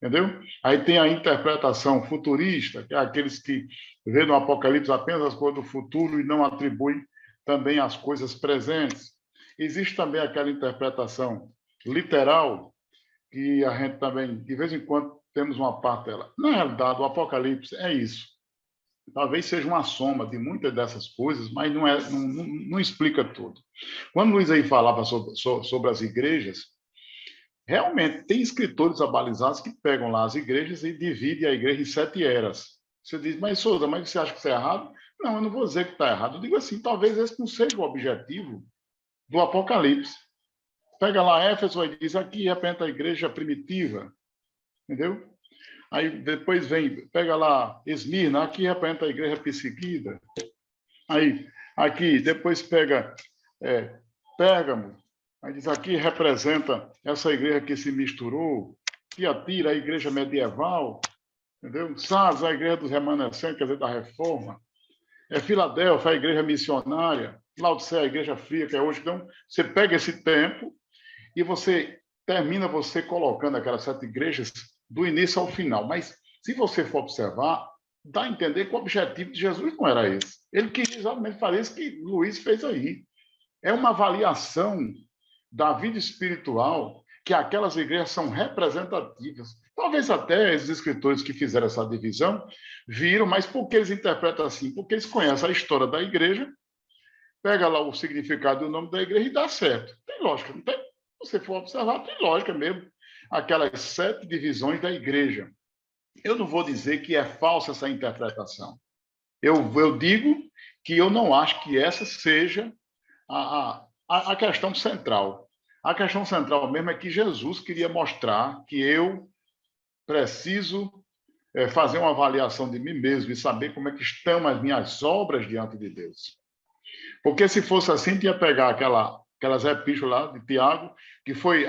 Entendeu? Aí tem a interpretação futurista, que é aqueles que vê no Apocalipse apenas as coisas do futuro e não atribuem também as coisas presentes. Existe também aquela interpretação literal, que a gente também, de vez em quando, temos uma parte dela. Na realidade, o Apocalipse é isso. Talvez seja uma soma de muitas dessas coisas, mas não explica tudo. Quando o Luiz aí falava sobre as igrejas, realmente, tem escritores abalizados que pegam lá as igrejas e dividem a igreja em 7 eras. Você diz, mas Souza, mas você acha que isso é errado? Não, eu não vou dizer que está errado. Eu digo assim, talvez esse não seja o objetivo do Apocalipse. Pega lá Éfeso e diz, aqui representa a igreja primitiva, entendeu? Aí depois pega lá Esmirna, aqui representa a igreja perseguida. Aí, aqui, depois pega Pérgamo, aí diz aqui representa essa igreja que se misturou, Tiatira, a igreja medieval, entendeu? Sardes, a igreja dos remanescentes, quer dizer, da reforma. Filadélfia, a igreja missionária. Laodiceia, a igreja fria, que é hoje. Então, você pega esse tempo e você termina colocando aquelas 7 igrejas do início ao final. Mas, se você for observar, dá a entender que o objetivo de Jesus não era esse. Ele queria exatamente fazer isso que Luiz fez aí. É uma avaliação da vida espiritual que aquelas igrejas são representativas. Talvez até os escritores que fizeram essa divisão viram, mas por que eles interpretam assim? Porque eles conhecem a história da igreja, pega lá o significado do nome da igreja e dá certo. Tem lógica, não tem? Se você for observar, tem lógica mesmo. Aquelas 7 divisões da igreja. Eu não vou dizer que é falsa essa interpretação. Eu digo que eu não acho que essa seja a questão central. A questão central mesmo é que Jesus queria mostrar que eu preciso fazer uma avaliação de mim mesmo e saber como é que estão as minhas obras diante de Deus. Porque se fosse assim, tinha pegar aquelas epístolas lá de Tiago, que foi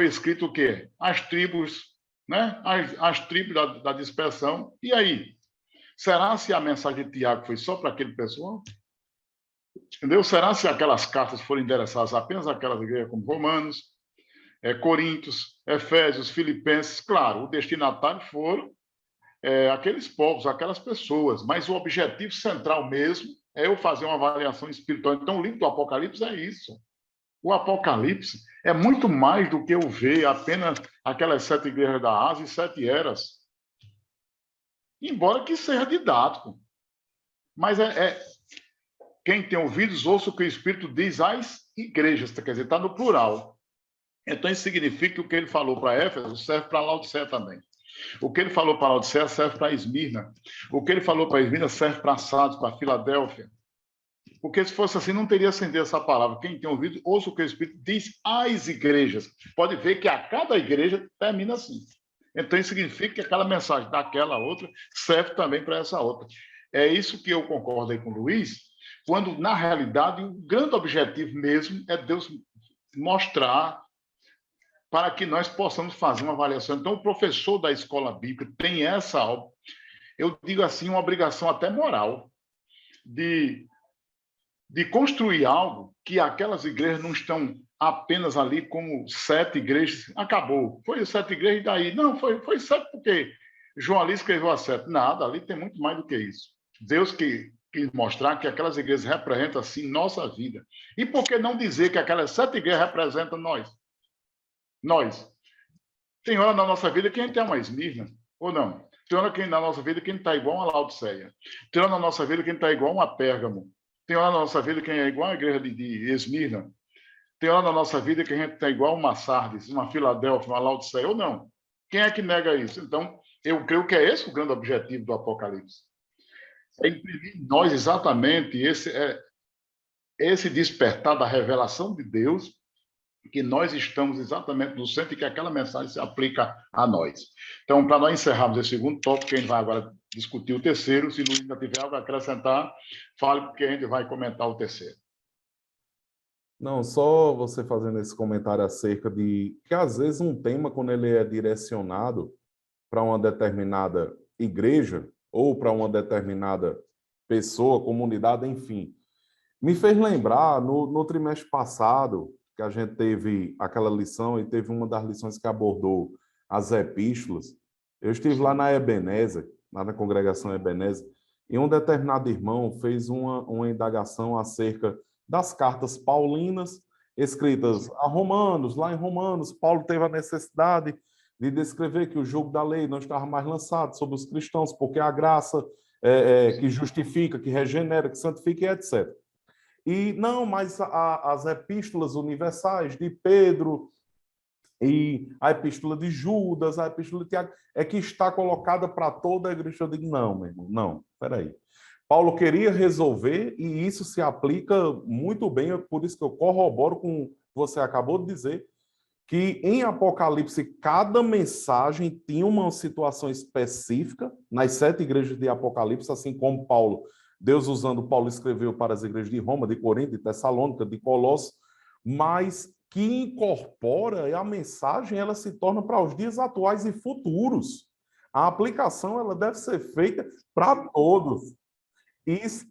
escrito o quê? As tribos, né? As tribos da dispersão. E aí? Será se a mensagem de Tiago foi só para aquele pessoal? Entendeu? Será se aquelas cartas foram endereçadas apenas àquelas igrejas como Romanos, Coríntios, Efésios, Filipenses? Claro, o destinatário foram aqueles povos, aquelas pessoas, mas o objetivo central mesmo é eu fazer uma avaliação espiritual. Então, o livro do Apocalipse é isso. O Apocalipse é muito mais do que eu ver apenas aquelas 7 igrejas da Ásia e 7 eras. Embora que seja didático. Mas quem tem ouvidos, ouça o que o Espírito diz às igrejas, quer dizer, está no plural. Então, isso significa que o que ele falou para Éfeso serve para Laodiceia também. O que ele falou para Laodiceia serve para Esmirna. O que ele falou para Esmirna serve para Sardes, para Filadélfia. Porque se fosse assim, não teria sentido essa palavra. Quem tem ouvido, ouça o que o Espírito diz às igrejas. Pode ver que a cada igreja termina assim. Então, isso significa que aquela mensagem daquela outra serve também para essa outra. É isso que eu concordo aí com o Luiz, quando, na realidade, o grande objetivo mesmo é Deus mostrar para que nós possamos fazer uma avaliação. Então, o professor da escola bíblica tem essa, eu digo assim, uma obrigação até moral, de construir algo que aquelas igrejas não estão apenas ali como 7 igrejas. Acabou. Foi 7 igrejas e daí? Não, foi 7 porque João ali escreveu a 7. Nada, ali tem muito mais do que isso. Deus quis mostrar que aquelas igrejas representam, assim, nossa vida. E por que não dizer que aquelas 7 igrejas representam nós? Nós. Tem hora na nossa vida que a gente é uma Esmirna, ou não? Tem hora na nossa vida que a gente está igual a Laodiceia. Tem hora na nossa vida que a gente está igual a Pérgamo. Tem hora na nossa vida que é igual a igreja de Esmirna. Tem hora na nossa vida que a gente está igual uma Sardes, uma Filadélfia, uma Laodiceia, ou não? Quem é que nega isso? Então, eu creio que é esse o grande objetivo do Apocalipse. É imprimir em nós exatamente esse despertar da revelação de Deus, que nós estamos exatamente no centro e que aquela mensagem se aplica a nós. Então, para nós encerrarmos esse segundo tópico, a gente vai agora discutir o terceiro. Se Luiz ainda tiver algo a acrescentar, fale, porque a gente vai comentar o terceiro. Não, só você fazendo esse comentário acerca de que, às vezes, um tema, quando ele é direcionado para uma determinada igreja ou para uma determinada pessoa, comunidade, enfim, me fez lembrar, no trimestre passado, que a gente teve aquela lição e teve uma das lições que abordou as epístolas. Eu estive lá na Ebenezer, lá na congregação Ebenezer, e um determinado irmão fez uma indagação acerca das cartas paulinas escritas a Romanos. Lá em Romanos, Paulo teve a necessidade de descrever que o jugo da lei não estava mais lançado sobre os cristãos, porque a graça que justifica, que regenera, que santifica, e etc. E não, mas as epístolas universais de Pedro e a epístola de Judas, a epístola de Tiago, é que está colocada para toda a igreja. Eu digo, não, meu irmão, não, espera. Paulo queria resolver, e isso se aplica muito bem, por isso que eu corroboro com o que você acabou de dizer, que em Apocalipse cada mensagem tinha uma situação específica nas 7 igrejas de Apocalipse, assim como Paulo, Deus usando Paulo, escreveu para as igrejas de Roma, de Corinto, de Tessalônica, de Colossos, mas que incorpora a mensagem, ela se torna para os dias atuais e futuros. A aplicação ela deve ser feita para todos. Isso,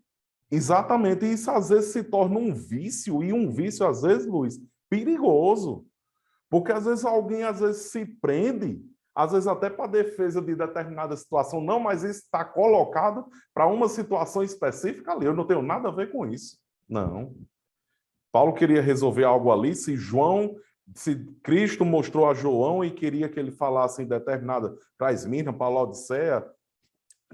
exatamente, isso às vezes se torna um vício, e um vício, às vezes, Luiz, perigoso. Porque às vezes alguém se prende, às vezes até para defesa de determinada situação. Não, mas isso está colocado para uma situação específica ali. Eu não tenho nada a ver com isso. Não. Paulo queria resolver algo ali. Se João se Cristo mostrou a João e queria que ele falasse em determinada, para Esmirna, para Laodiceia,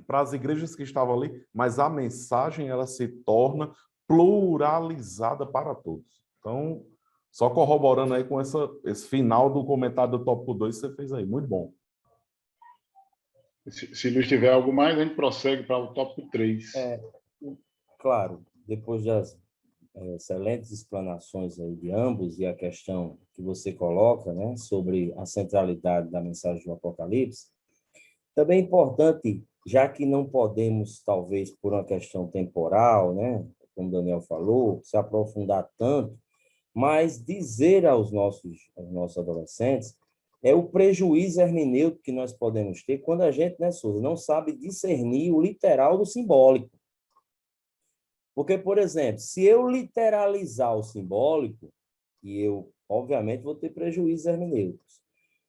para as igrejas que estavam ali, mas a mensagem ela se torna pluralizada para todos. Então, só corroborando aí com esse final do comentário do tópico 2 que você fez aí. Muito bom. Se Luiz tiver algo mais, a gente prossegue para o tópico 3. Claro, depois das excelentes explanações aí de ambos e a questão que você coloca, né, sobre a centralidade da mensagem do Apocalipse, também é importante, já que não podemos, talvez por uma questão temporal, né, como o Daniel falou, se aprofundar tanto, mas dizer aos nossos adolescentes o prejuízo hermenêutico que nós podemos ter quando a gente, né, Souza, não sabe discernir o literal do simbólico. Porque, por exemplo, se eu literalizar o simbólico, e eu, obviamente, vou ter prejuízos hermenêuticos.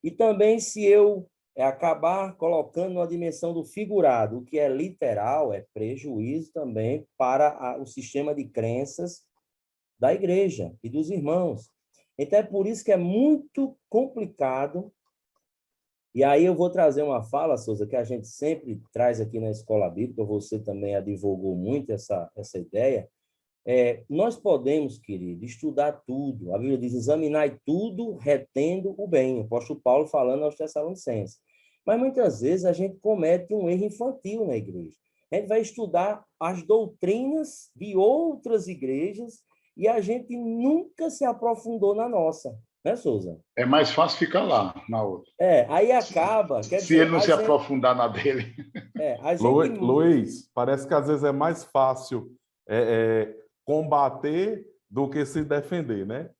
E também se eu acabar colocando uma dimensão do figurado, o que é literal, é prejuízo também para o sistema de crenças da igreja e dos irmãos. Então, é por isso que é muito complicado. E aí eu vou trazer uma fala, Souza, que a gente sempre traz aqui na Escola Bíblica, você também advogou muito essa ideia. Nós podemos, querido, estudar tudo. A Bíblia diz, examinai tudo, retendo o bem. O apóstolo Paulo falando aos Tessalonicenses. Mas muitas vezes a gente comete um erro infantil na igreja. A gente vai estudar as doutrinas de outras igrejas e a gente nunca se aprofundou na nossa. Né, Souza? É mais fácil ficar lá, na outra. Aí acaba... Se ele não se aprofundar na dele. Luiz, parece que às vezes é mais fácil combater do que se defender, né?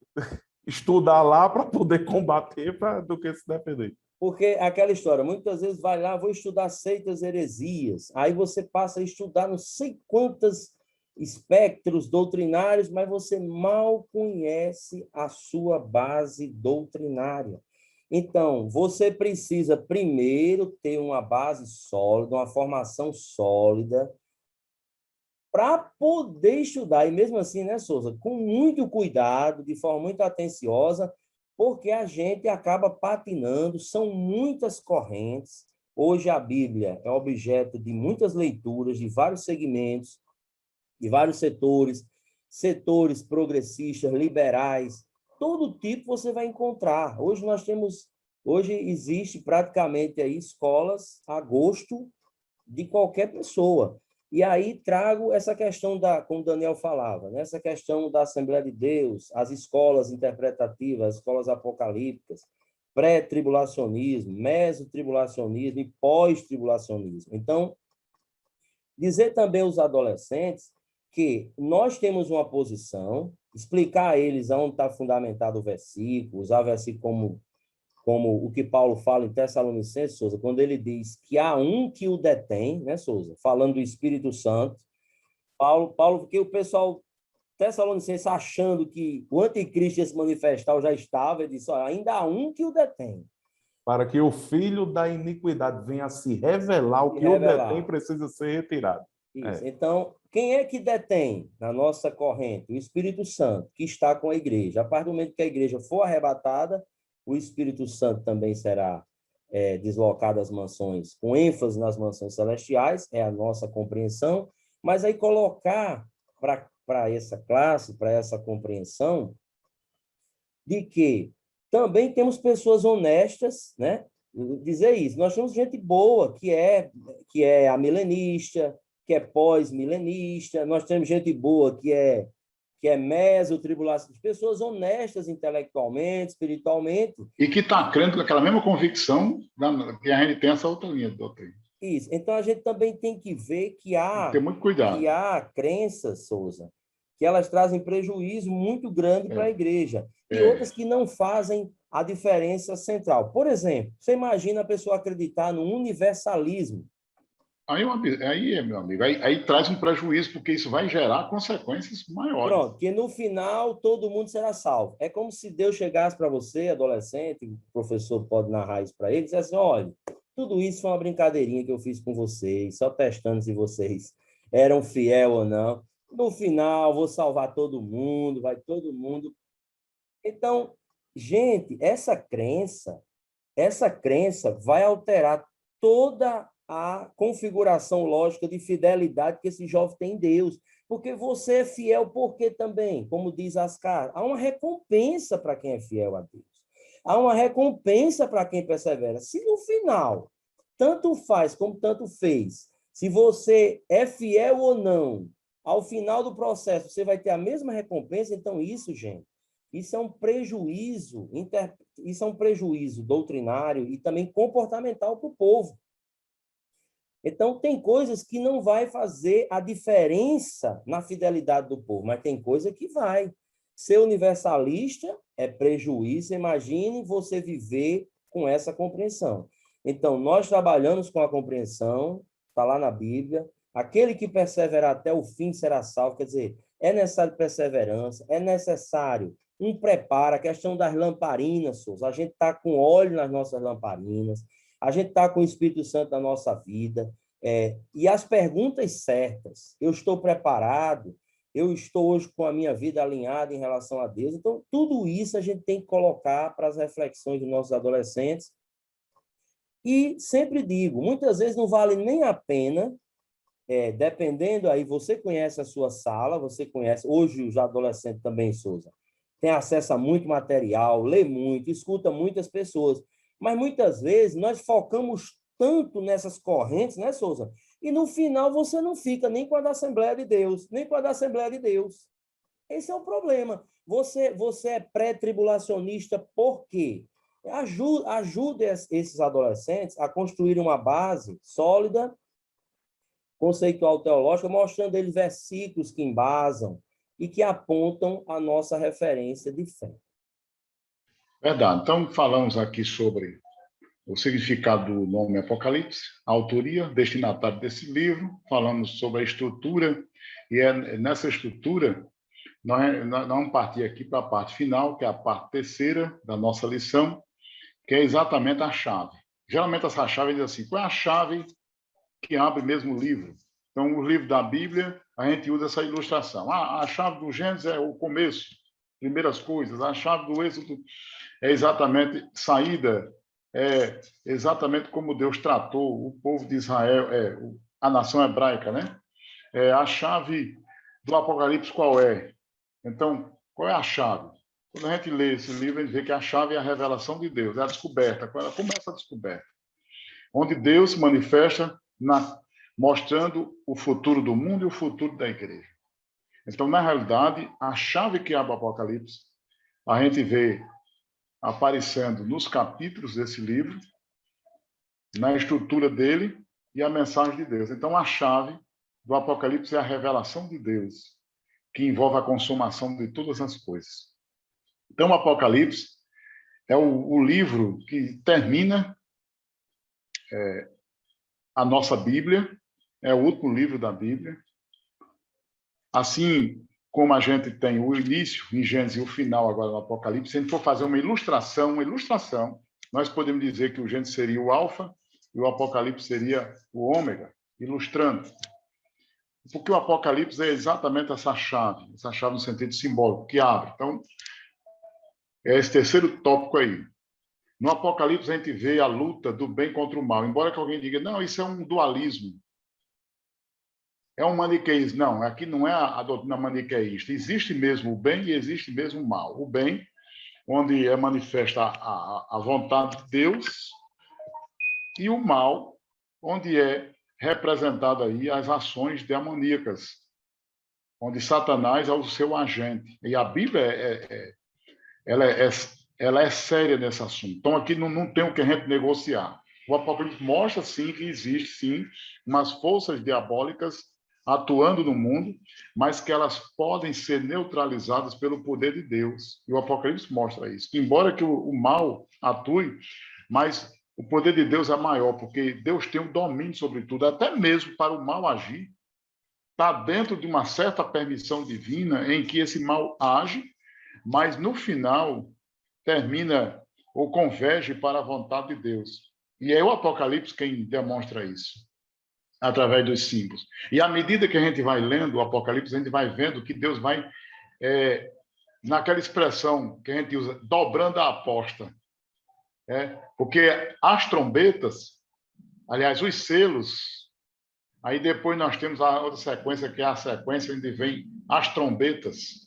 Estudar lá para poder combater do que se defender. Porque aquela história, muitas vezes vai lá, vou estudar seitas, heresias, aí você passa a estudar não sei quantos espectros doutrinários, mas você mal conhece a sua base doutrinária. Então, você precisa primeiro ter uma base sólida, uma formação sólida, para poder estudar. E mesmo assim, né, Souza, com muito cuidado, de forma muito atenciosa, porque a gente acaba patinando, são muitas correntes. Hoje a Bíblia é objeto de muitas leituras, de vários segmentos, de vários setores progressistas, liberais, todo tipo você vai encontrar. Hoje existe praticamente aí escolas a gosto de qualquer pessoa. E aí trago essa questão como o Daniel falava, né? Essa questão da Assembleia de Deus, as escolas interpretativas, as escolas apocalípticas, pré-tribulacionismo, mesotribulacionismo e pós-tribulacionismo. Então, dizer também aos adolescentes que nós temos uma posição, explicar a eles onde está fundamentado o versículo, usar o versículo como o que Paulo fala em Tessalonicenses, Souza, quando ele diz que há um que o detém, né, Souza? Falando do Espírito Santo. Paulo, porque o pessoal Tessalonicenses achando que o anticristo ia se manifestar já estava, ele disse, ainda há um que o detém. Para que o filho da iniquidade venha a se revelar, o que o detém precisa ser retirado. Isso. Então, quem é que detém na nossa corrente? O Espírito Santo, que está com a igreja. A partir do momento que a igreja for arrebatada, o Espírito Santo também será deslocado às mansões, com ênfase nas mansões celestiais, é a nossa compreensão, mas aí colocar para essa classe, para essa compreensão, de que também temos pessoas honestas, né? Dizer isso, nós temos gente boa, que é amilenista, que é pós-milenista, nós temos gente boa que é mesotribulacionista, pessoas honestas intelectualmente, espiritualmente. E que está crendo com aquela mesma convicção que a gente tem essa outra linha de doutrina. Isso. Então, a gente também tem que ver que há, ter muito cuidado. Que há crenças, Souza, que elas trazem prejuízo muito grande para a igreja. E outras que não fazem a diferença central. Por exemplo, você imagina a pessoa acreditar no universalismo. Aí, meu amigo, aí traz um prejuízo, porque isso vai gerar consequências maiores. Pronto, que no final todo mundo será salvo. É como se Deus chegasse para você, adolescente, o professor pode narrar isso para ele, e dizer assim, olha, tudo isso foi uma brincadeirinha que eu fiz com vocês, só testando se vocês eram fiel ou não. No final, vou salvar todo mundo, vai todo mundo. Então, gente, essa crença vai alterar toda a configuração lógica de fidelidade que esse jovem tem em Deus. Porque você é fiel, porque também, como diz Ascar, há uma recompensa para quem é fiel a Deus. Há uma recompensa para quem persevera. Se no final, tanto faz como tanto fez, se você é fiel ou não, ao final do processo você vai ter a mesma recompensa, então isso, gente, isso é um prejuízo, isso é um prejuízo doutrinário e também comportamental para o povo. Então, tem coisas que não vai fazer a diferença na fidelidade do povo, mas tem coisa que vai. Ser universalista é prejuízo, imagine você viver com essa compreensão. Então, nós trabalhamos com a compreensão, está lá na Bíblia, aquele que perseverar até o fim será salvo, quer dizer, é necessário perseverança, é necessário um preparo, a questão das lamparinas, Souza, a gente está com óleo nas nossas lamparinas, a gente está com o Espírito Santo na nossa vida, e as perguntas certas, eu estou preparado, eu estou hoje com a minha vida alinhada em relação a Deus, então tudo isso a gente tem que colocar para as reflexões dos nossos adolescentes, e sempre digo, muitas vezes não vale nem a pena, dependendo aí, você conhece a sua sala, você conhece, hoje os adolescentes também, Souza, tem acesso a muito material, lê muito, escuta muitas pessoas, mas muitas vezes nós focamos tanto nessas correntes, né, Souza? E no final você não fica nem com a da Assembleia de Deus, nem com a da Assembleia de Deus. Esse é o problema. Você é pré-tribulacionista por quê? Ajude esses adolescentes a construir uma base sólida, conceitual teológica, mostrando eles versículos que embasam e que apontam a nossa referência de fé. Verdade. Então, falamos aqui sobre o significado do nome Apocalipse, a autoria, destinatário desse livro, falamos sobre a estrutura, e nessa estrutura, nós vamos partir aqui para a parte final, que é a parte terceira da nossa lição, que é exatamente a chave. Geralmente essa chave diz assim, qual é a chave que abre mesmo o livro? Então, o livro da Bíblia, a gente usa essa ilustração. A chave do Gênesis é o começo, primeiras coisas. A chave do Êxodo é exatamente saída, é exatamente como Deus tratou o povo de Israel, a nação hebraica, né? A chave do Apocalipse qual é? Então, qual é a chave? Quando a gente lê esse livro, a gente vê que a chave é a revelação de Deus, é a descoberta. Quando ela começa a descoberta, onde Deus se manifesta mostrando o futuro do mundo e o futuro da igreja. Então, na realidade, a chave que abre o Apocalipse, a gente vê aparecendo nos capítulos desse livro, na estrutura dele e a mensagem de Deus. Então, a chave do Apocalipse é a revelação de Deus, que envolve a consumação de todas as coisas. Então, o Apocalipse é o livro que termina a nossa Bíblia, é o último livro da Bíblia. Assim como a gente tem o início em Gênesis e o final agora no Apocalipse, se a gente for fazer uma ilustração, nós podemos dizer que o Gênesis seria o alfa e o Apocalipse seria o ômega, ilustrando. Porque o Apocalipse é exatamente essa chave no sentido simbólico, que abre. Então, é esse terceiro tópico aí. No Apocalipse, a gente vê a luta do bem contra o mal. Embora que alguém diga, não, isso é um dualismo. É um maniqueísmo. Não, aqui não é a doutrina maniqueísta. Existe mesmo o bem e existe mesmo o mal. O bem, onde é manifesta a vontade de Deus, e o mal, onde é representado aí as ações demoníacas, onde Satanás é o seu agente. E a Bíblia ela é séria nesse assunto. Então, aqui não tem o que a gente negociar. O Apocalipse mostra, sim, que existe, sim, umas forças diabólicas atuando no mundo, mas que elas podem ser neutralizadas pelo poder de Deus. E o Apocalipse mostra isso. Que, embora que o mal atue, mas o poder de Deus é maior, porque Deus tem o domínio sobre tudo, até mesmo para o mal agir. Está dentro de uma certa permissão divina em que esse mal age, mas no final termina ou converge para a vontade de Deus. E é o Apocalipse quem demonstra isso, através dos símbolos. E à medida que a gente vai lendo o Apocalipse, a gente vai vendo que Deus vai naquela expressão que a gente usa, dobrando a aposta. Porque as trombetas, aliás, os selos, aí depois nós temos a outra sequência, que é a sequência onde vem as trombetas.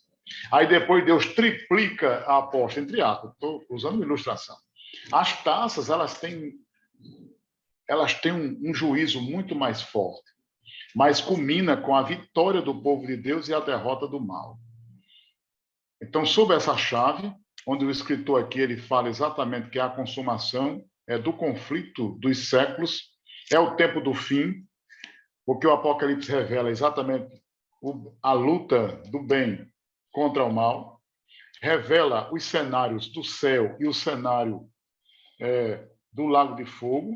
Aí depois Deus triplica a aposta, entre aspas, estou usando uma ilustração. As taças, elas têm um juízo muito mais forte, mas culmina com a vitória do povo de Deus e a derrota do mal. Então, sob essa chave, onde o escritor aqui ele fala exatamente que é a consumação do conflito dos séculos, é o tempo do fim, porque o Apocalipse revela exatamente a luta do bem contra o mal, revela os cenários do céu e o cenário do lago de fogo,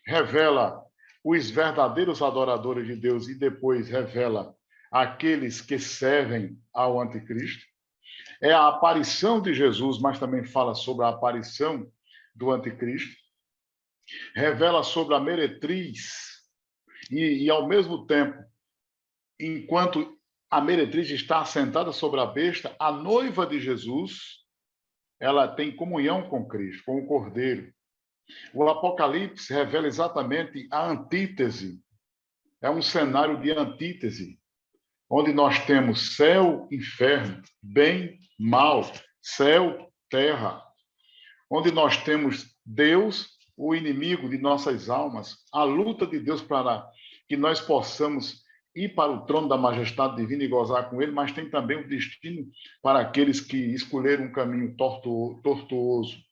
revela os verdadeiros adoradores de Deus e depois revela aqueles que servem ao anticristo. É a aparição de Jesus, mas também fala sobre a aparição do anticristo. Revela sobre a meretriz e ao mesmo tempo, enquanto a meretriz está assentada sobre a besta, a noiva de Jesus, ela tem comunhão com Cristo, com o Cordeiro. O Apocalipse revela exatamente a antítese. É um cenário de antítese, onde nós temos céu, inferno, bem, mal, céu, terra, onde nós temos Deus, o inimigo de nossas almas, a luta de Deus para que nós possamos ir para o trono da majestade divina e gozar com ele, mas tem também o destino para aqueles que escolheram um caminho tortuoso.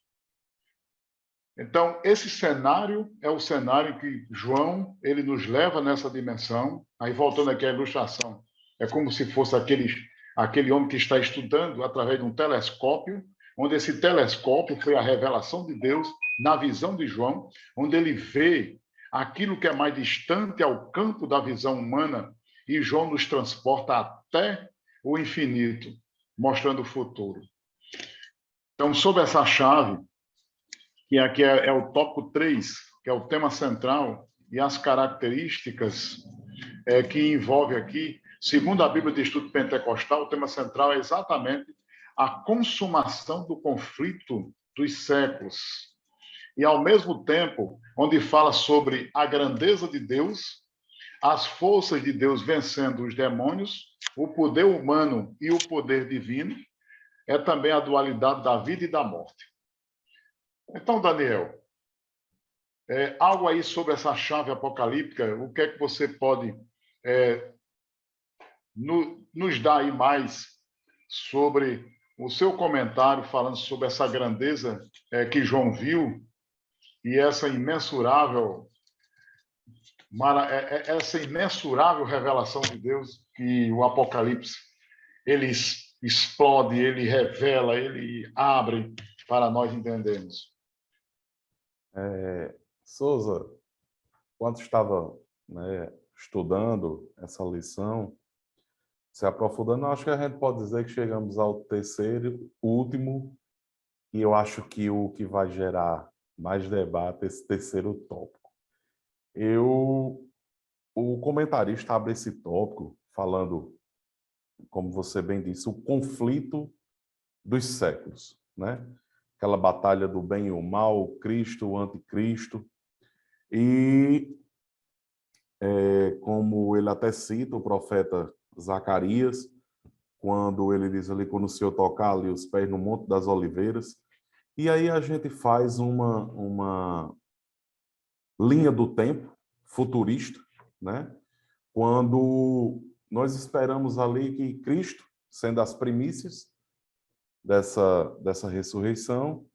Então, esse cenário é o cenário que João ele nos leva nessa dimensão. Aí, voltando aqui à ilustração, é como se fosse aquele homem que está estudando através de um telescópio, onde esse telescópio foi a revelação de Deus na visão de João, onde ele vê aquilo que é mais distante ao campo da visão humana, e João nos transporta até o infinito, mostrando o futuro. Então, sob essa chave, que aqui é o tópico 3, que é o tema central, e as características que envolve aqui, segundo a Bíblia de Estudo Pentecostal, o tema central é exatamente a consumação do conflito dos séculos. E, ao mesmo tempo, onde fala sobre a grandeza de Deus, as forças de Deus vencendo os demônios, o poder humano e o poder divino, é também a dualidade da vida e da morte. Então, Daniel, algo aí sobre essa chave apocalíptica, o que é que você pode nos dar aí mais sobre o seu comentário falando sobre essa grandeza que João viu e essa imensurável revelação de Deus que o Apocalipse ele explode, ele revela, ele abre para nós entendermos. Souza, quando estava estudando essa lição, se aprofundando, acho que a gente pode dizer que chegamos ao terceiro, último, e eu acho que o que vai gerar mais debate é esse terceiro tópico. O comentarista abre esse tópico falando, como você bem disse, o conflito dos séculos, né? Aquela batalha do bem e o mal, o Cristo, o anticristo. E, como ele até cita o profeta Zacarias, quando ele diz ali, quando o Senhor tocar ali os pés no Monte das Oliveiras. E aí a gente faz uma linha do tempo futurista, né? Quando nós esperamos ali que Cristo, sendo as primícias dessa ressurreição,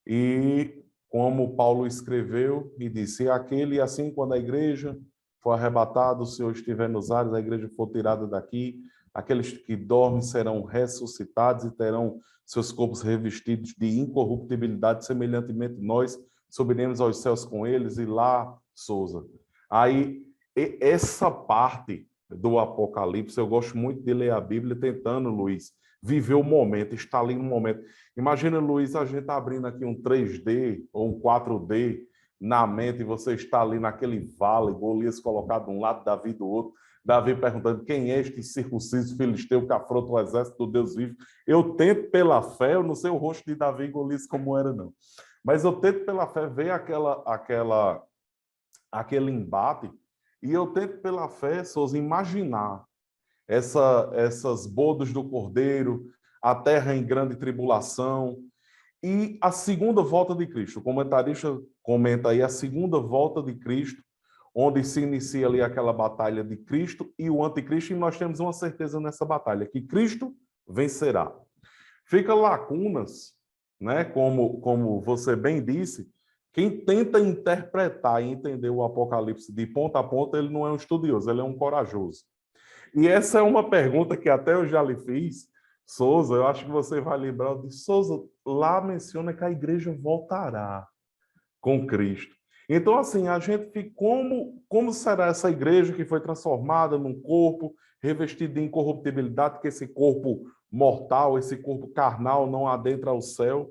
e como Paulo escreveu e disse, aquele assim quando a igreja for arrebatada, o Senhor estiver nos ares, a igreja for tirada daqui, aqueles que dormem serão ressuscitados e terão seus corpos revestidos de incorruptibilidade, semelhantemente nós subiremos aos céus com eles, e lá, Souza. Aí, essa parte do Apocalipse, eu gosto muito de ler a Bíblia tentando, Luiz, viver o momento, estar ali no momento. Imagina, Luiz, a gente abrindo aqui um 3D ou um 4D na mente, você está ali naquele vale, Golias colocado de um lado, Davi do outro, Davi perguntando quem é este circunciso filisteu que afronta o exército do Deus vivo. Eu tento pela fé, eu não sei o rosto de Davi e Golias como era, não. Mas eu tento pela fé ver aquele embate e eu tento pela fé, Souza, imaginar essas bodas do cordeiro, a terra em grande tribulação e a segunda volta de Cristo. O comentarista comenta aí a segunda volta de Cristo, onde se inicia ali aquela batalha de Cristo e o anticristo, e nós temos uma certeza nessa batalha, que Cristo vencerá. Fica lacunas, né? Como você bem disse, quem tenta interpretar e entender o Apocalipse de ponta a ponta, ele não é um estudioso, ele é um corajoso. E essa é uma pergunta que até eu já lhe fiz, Souza, eu acho que você vai lembrar de Souza, lá menciona que a igreja voltará com Cristo. Então, assim, a gente fica, como será essa igreja que foi transformada num corpo revestido de incorruptibilidade, que esse corpo mortal, esse corpo carnal não adentra ao céu?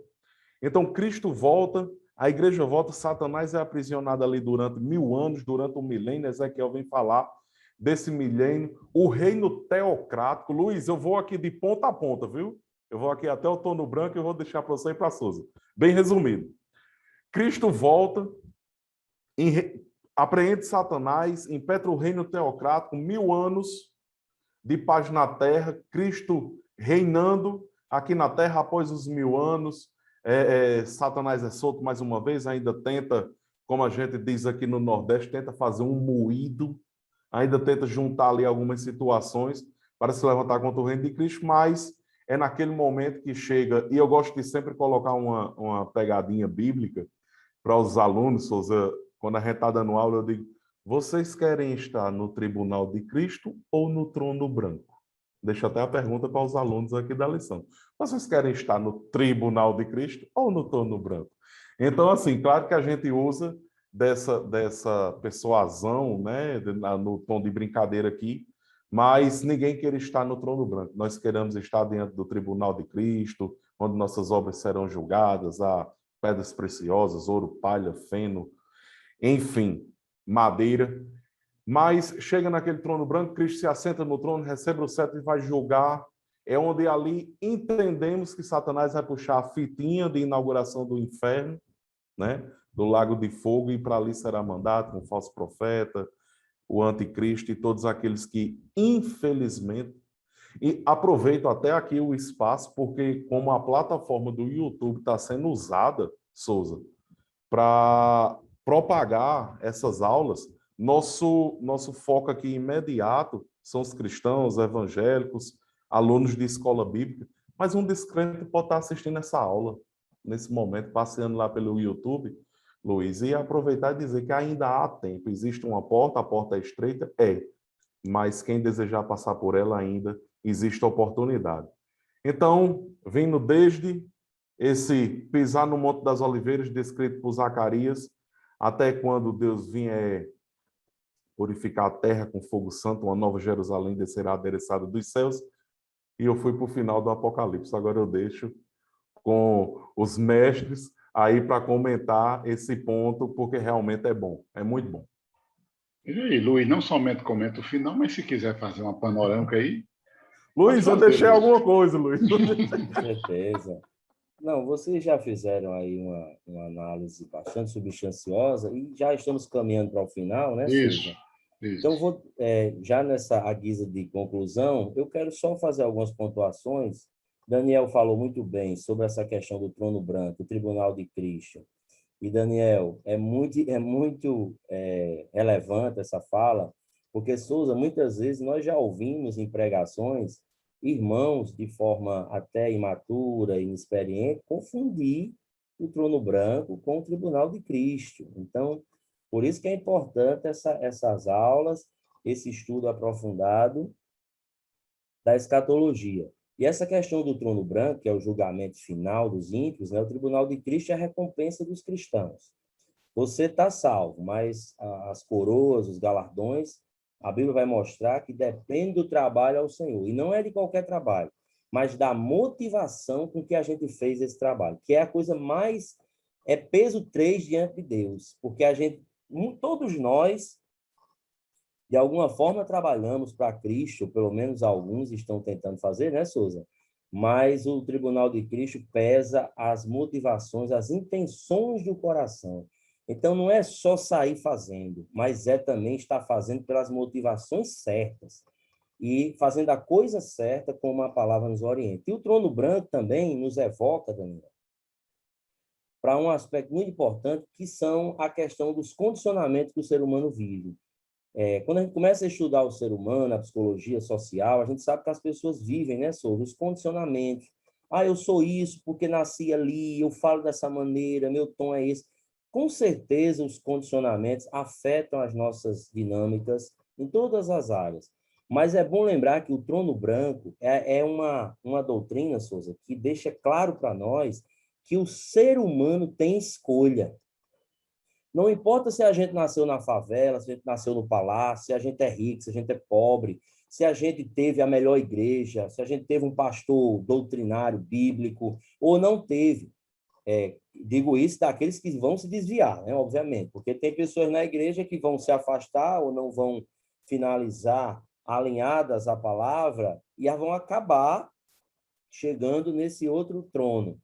Então, Cristo volta, a igreja volta, Satanás é aprisionado ali durante 1000 anos, durante um milênio, Ezequiel vem falar desse milênio, o reino teocrático. Luiz, eu vou aqui de ponta a ponta, viu? Eu vou aqui até o Tono Branco e vou deixar para você e para Souza. Bem resumido. Cristo volta, apreende Satanás, impetra o reino teocrático, 1000 anos de paz na terra, Cristo reinando aqui na terra após os 1000 anos. Satanás é solto mais uma vez, ainda tenta, como a gente diz aqui no Nordeste, tenta fazer um moído, ainda tenta juntar ali algumas situações para se levantar contra o reino de Cristo, mas é naquele momento que chega, e eu gosto de sempre colocar uma pegadinha bíblica para os alunos, Souza, quando a gente está dando aula, eu digo, vocês querem estar no tribunal de Cristo ou no trono branco? Deixo até a pergunta para os alunos aqui da lição. Vocês querem estar no tribunal de Cristo ou no trono branco? Então, assim, claro que a gente usa dessa persuasão, né, no tom de brincadeira aqui, mas ninguém quer estar no trono branco. Nós queremos estar diante do tribunal de Cristo, onde nossas obras serão julgadas, a pedras preciosas, ouro, palha, feno, enfim, madeira. Mas chega naquele trono branco, Cristo se assenta no trono, recebe o cetro e vai julgar. É onde ali entendemos que Satanás vai puxar a fitinha de inauguração do inferno, né? Do lago de fogo, e para ali será mandado com o falso profeta, o anticristo e todos aqueles que, infelizmente, e aproveito até aqui o espaço, porque como a plataforma do YouTube está sendo usada, Souza, para propagar essas aulas, nosso foco aqui imediato são os cristãos, evangélicos, alunos de escola bíblica, mas um descrente pode estar assistindo essa aula nesse momento, passeando lá pelo YouTube, Luiz, e aproveitar e dizer que ainda há tempo. Existe uma porta, a porta é estreita? É, mas quem desejar passar por ela ainda, existe oportunidade. Então, vindo desde esse pisar no Monte das Oliveiras, descrito por Zacarias, até quando Deus vier purificar a terra com fogo santo, uma nova Jerusalém descerá adereçada dos céus, e eu fui para o final do Apocalipse. Agora eu deixo com os mestres aí para comentar esse ponto, porque realmente é bom, é muito bom. E aí, Luiz, não somente comenta o final, mas se quiser fazer uma panorâmica aí. Luiz, eu deixei Luiz alguma coisa, Luiz. Com certeza. Não, vocês já fizeram aí uma análise bastante substanciosa e já estamos caminhando para o final, né, Isso, Souza? isso. Então, já nessa guisa de conclusão, eu quero só fazer algumas pontuações. Daniel falou muito bem sobre essa questão do trono branco, o tribunal de Cristo. E, Daniel, é muito relevante essa fala, porque, Souza, muitas vezes nós já ouvimos em pregações irmãos, de forma até imatura, inexperiente, confundir o trono branco com o tribunal de Cristo. Então, por isso que é importante essas aulas, esse estudo aprofundado da escatologia. E essa questão do trono branco, que é o julgamento final dos ímpios, né? O tribunal de Cristo é a recompensa dos cristãos. Você está salvo, mas as coroas, os galardões, a Bíblia vai mostrar que depende do trabalho ao Senhor. E não é de qualquer trabalho, mas da motivação com que a gente fez esse trabalho, que é a coisa mais é peso 3 diante de Deus, porque a gente, todos nós, de alguma forma, trabalhamos para Cristo, pelo menos alguns estão tentando fazer, né, Souza? Mas o Tribunal de Cristo pesa as motivações, as intenções do coração. Então, não é só sair fazendo, mas é também estar fazendo pelas motivações certas e fazendo a coisa certa como a palavra nos orienta. E o trono branco também nos evoca, Daniel, para um aspecto muito importante, que são a questão dos condicionamentos que o ser humano vive. Quando a gente começa a estudar o ser humano, a psicologia social, a gente sabe que as pessoas vivem, né, sobre os condicionamentos. Ah, eu sou isso porque nasci ali, eu falo dessa maneira, meu tom é esse. Com certeza, os condicionamentos afetam as nossas dinâmicas em todas as áreas. Mas é bom lembrar que o trono branco é uma doutrina, Souza, que deixa claro para nós que o ser humano tem escolha. Não importa se a gente nasceu na favela, se a gente nasceu no palácio, se a gente é rico, se a gente é pobre, se a gente teve a melhor igreja, se a gente teve um pastor doutrinário, bíblico, ou não teve. Digo isso daqueles que vão se desviar, né, obviamente, porque tem pessoas na igreja que vão se afastar ou não vão finalizar alinhadas à palavra e vão acabar chegando nesse outro trono.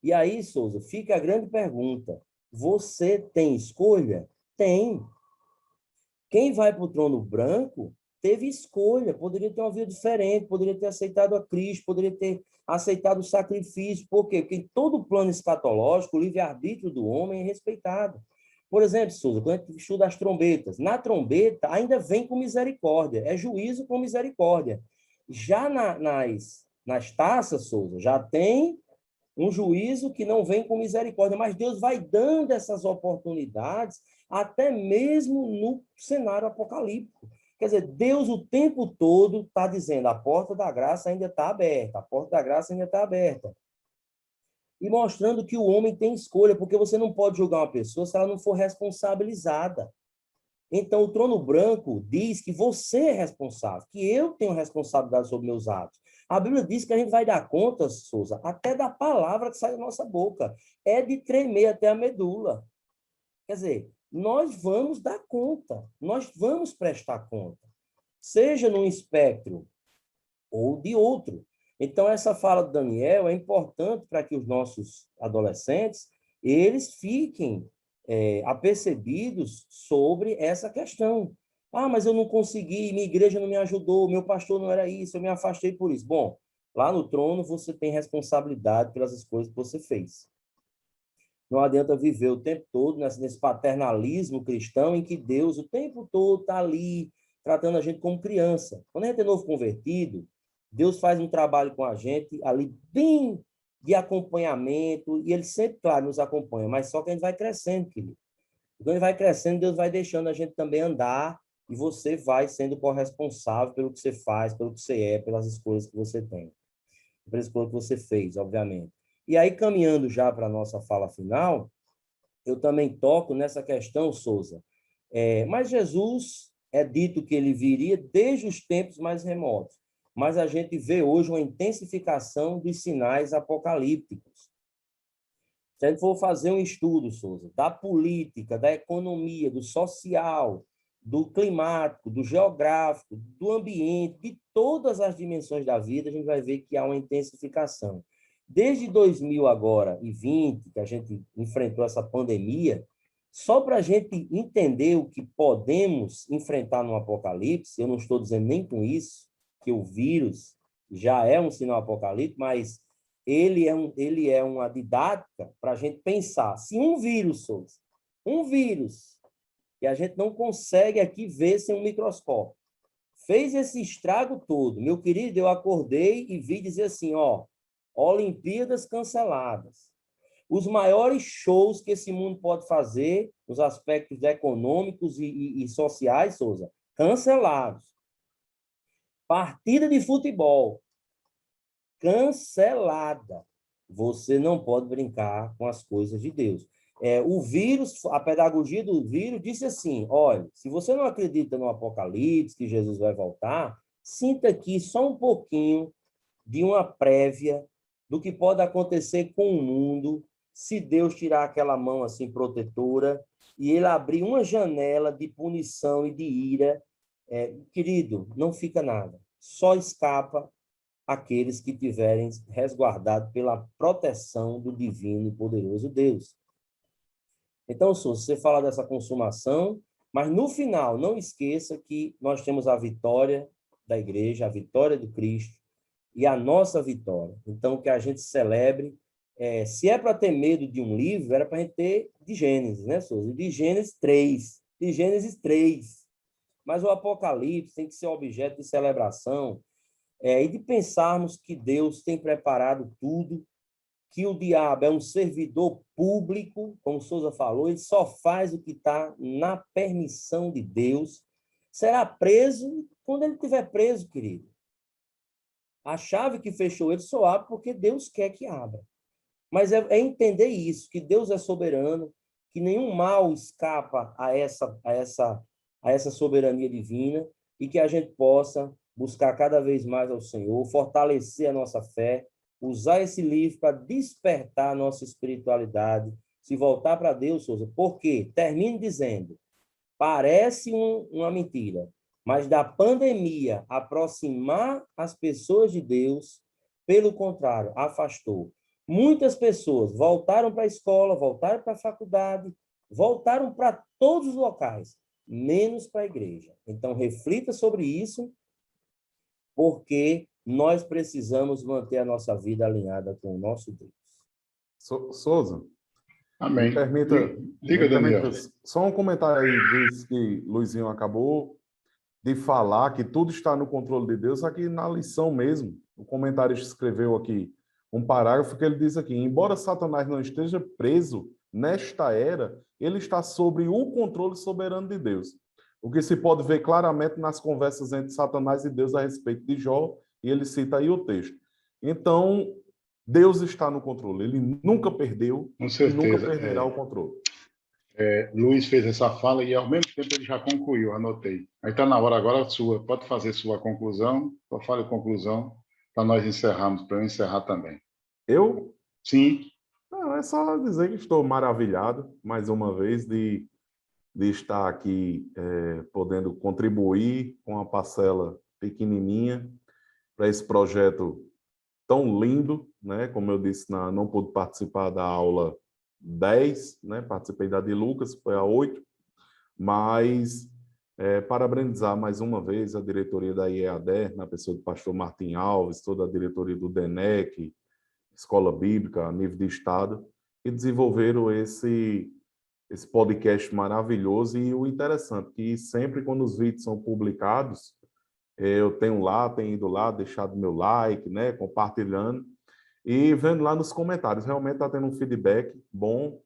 E aí, Souza, fica a grande pergunta: você tem escolha? Tem. Quem vai para o trono branco teve escolha, poderia ter uma vida diferente, poderia ter aceitado a Cristo, poderia ter aceitado o sacrifício. Por quê? Porque em todo o plano escatológico, o livre-arbítrio do homem é respeitado. Por exemplo, Souza, quando a gente estuda as trombetas, na trombeta ainda vem com misericórdia, é juízo com misericórdia. Já nas taças, Souza, já tem um juízo que não vem com misericórdia, mas Deus vai dando essas oportunidades até mesmo no cenário apocalíptico. Quer dizer, Deus o tempo todo está dizendo: a porta da graça ainda está aberta, a porta da graça ainda está aberta. E mostrando que o homem tem escolha, porque você não pode julgar uma pessoa se ela não for responsabilizada. Então, o trono branco diz que você é responsável, que eu tenho responsabilidade sobre meus atos. A Bíblia diz que a gente vai dar conta, Souza, até da palavra que sai da nossa boca. É de tremer até a medula. Quer dizer, nós vamos dar conta, nós vamos prestar conta, seja num espectro ou de outro. Então, essa fala do Daniel é importante para que os nossos adolescentes eles fiquem apercebidos sobre essa questão. Ah, mas eu não consegui, minha igreja não me ajudou, meu pastor não era isso, eu me afastei por isso. Bom, lá no trono você tem responsabilidade pelas escolhas que você fez. Não adianta viver o tempo todo nesse paternalismo cristão em que Deus o tempo todo está ali tratando a gente como criança. Quando a gente é novo convertido, Deus faz um trabalho com a gente ali bem de acompanhamento, e ele sempre, claro, nos acompanha, mas só que a gente vai crescendo, querido. Quando a gente vai crescendo, Deus vai deixando a gente também andar, e você vai sendo corresponsável pelo que você faz, pelo que você é, pelas escolhas que você tem, pelas escolhas que você fez, obviamente. E aí, caminhando já para a nossa fala final, eu também toco nessa questão, Souza. Mas Jesus é dito que ele viria desde os tempos mais remotos, mas a gente vê hoje uma intensificação dos sinais apocalípticos. Se a gente for fazer um estudo, Souza, da política, da economia, do social, do climático, do geográfico, do ambiente, de todas as dimensões da vida, a gente vai ver que há uma intensificação. Desde 2000 agora e 20, que a gente enfrentou essa pandemia, só para a gente entender o que podemos enfrentar no apocalipse, eu não estou dizendo nem com isso que o vírus já é um sinal apocalíptico, mas ele é uma didática para a gente pensar. Se um vírus, que a gente não consegue aqui ver sem um microscópio, fez esse estrago todo, meu querido, eu acordei e vi dizer assim, Olimpíadas canceladas. Os maiores shows que esse mundo pode fazer, nos aspectos econômicos e sociais, Souza, cancelados. Partida de futebol, cancelada. Você não pode brincar com as coisas de Deus. O vírus, a pedagogia do vírus disse assim, olha, se você não acredita no Apocalipse, que Jesus vai voltar, sinta aqui só um pouquinho de uma prévia do que pode acontecer com o mundo se Deus tirar aquela mão assim protetora e ele abrir uma janela de punição e de ira, querido, não fica nada. Só escapa aqueles que tiverem resguardado pela proteção do divino e poderoso Deus. Então, Souza, você fala dessa consumação, mas no final, não esqueça que nós temos a vitória da igreja, a vitória do Cristo e a nossa vitória. Então, que a gente celebre. Se é para ter medo de um livro, era para a gente ter de Gênesis, né, Souza? De Gênesis 3. De Gênesis 3. Mas o Apocalipse tem que ser objeto de celebração, e de pensarmos que Deus tem preparado tudo, que o diabo é um servidor público, como Souza falou, ele só faz o que está na permissão de Deus, será preso quando ele estiver preso, querido. A chave que fechou ele só abre porque Deus quer que abra. Mas é entender isso, que Deus é soberano, que nenhum mal escapa a essa soberania divina e que a gente possa buscar cada vez mais ao Senhor, fortalecer a nossa fé, usar esse livro para despertar a nossa espiritualidade, se voltar para Deus, Souza. Porque, termino dizendo, parece uma mentira, mas da pandemia aproximar as pessoas de Deus, pelo contrário, afastou. Muitas pessoas voltaram para a escola, voltaram para a faculdade, voltaram para todos os locais, menos para a igreja. Então, reflita sobre isso, porque nós precisamos manter a nossa vida alinhada com o nosso Deus. Souza, Amém. me permita, Diga, Daniel. Só um comentário aí, diz que Luizinho acabou de falar que tudo está no controle de Deus, aqui na lição mesmo. O comentarista escreveu aqui um parágrafo que ele diz aqui: embora Satanás não esteja preso nesta era, ele está sob o controle soberano de Deus. O que se pode ver claramente nas conversas entre Satanás e Deus a respeito de Jó, e ele cita aí o texto. Então, Deus está no controle. Ele nunca perdeu e nunca perderá o controle. Luiz fez essa fala e, ao mesmo tempo, ele já concluiu, anotei. Aí está na hora agora sua. Pode fazer sua conclusão, sua fala e conclusão, para nós encerrarmos, para eu encerrar também. Eu? Sim. Não, é só dizer que estou maravilhado, mais uma vez, de estar aqui podendo contribuir com uma parcela pequenininha para esse projeto tão lindo, né? Como eu disse, não pude participar da aula 10, né? Participei da de Lucas, foi a 8, mas parabenizar mais uma vez a diretoria da IEAD, na pessoa do pastor Martim Alves, toda a diretoria do DENEC, Escola Bíblica, a nível de Estado, e desenvolveram esse podcast maravilhoso. E o interessante, que sempre quando os vídeos são publicados, eu tenho ido lá, deixado meu like, né, compartilhando, e vendo lá nos comentários, realmente está tendo um feedback bom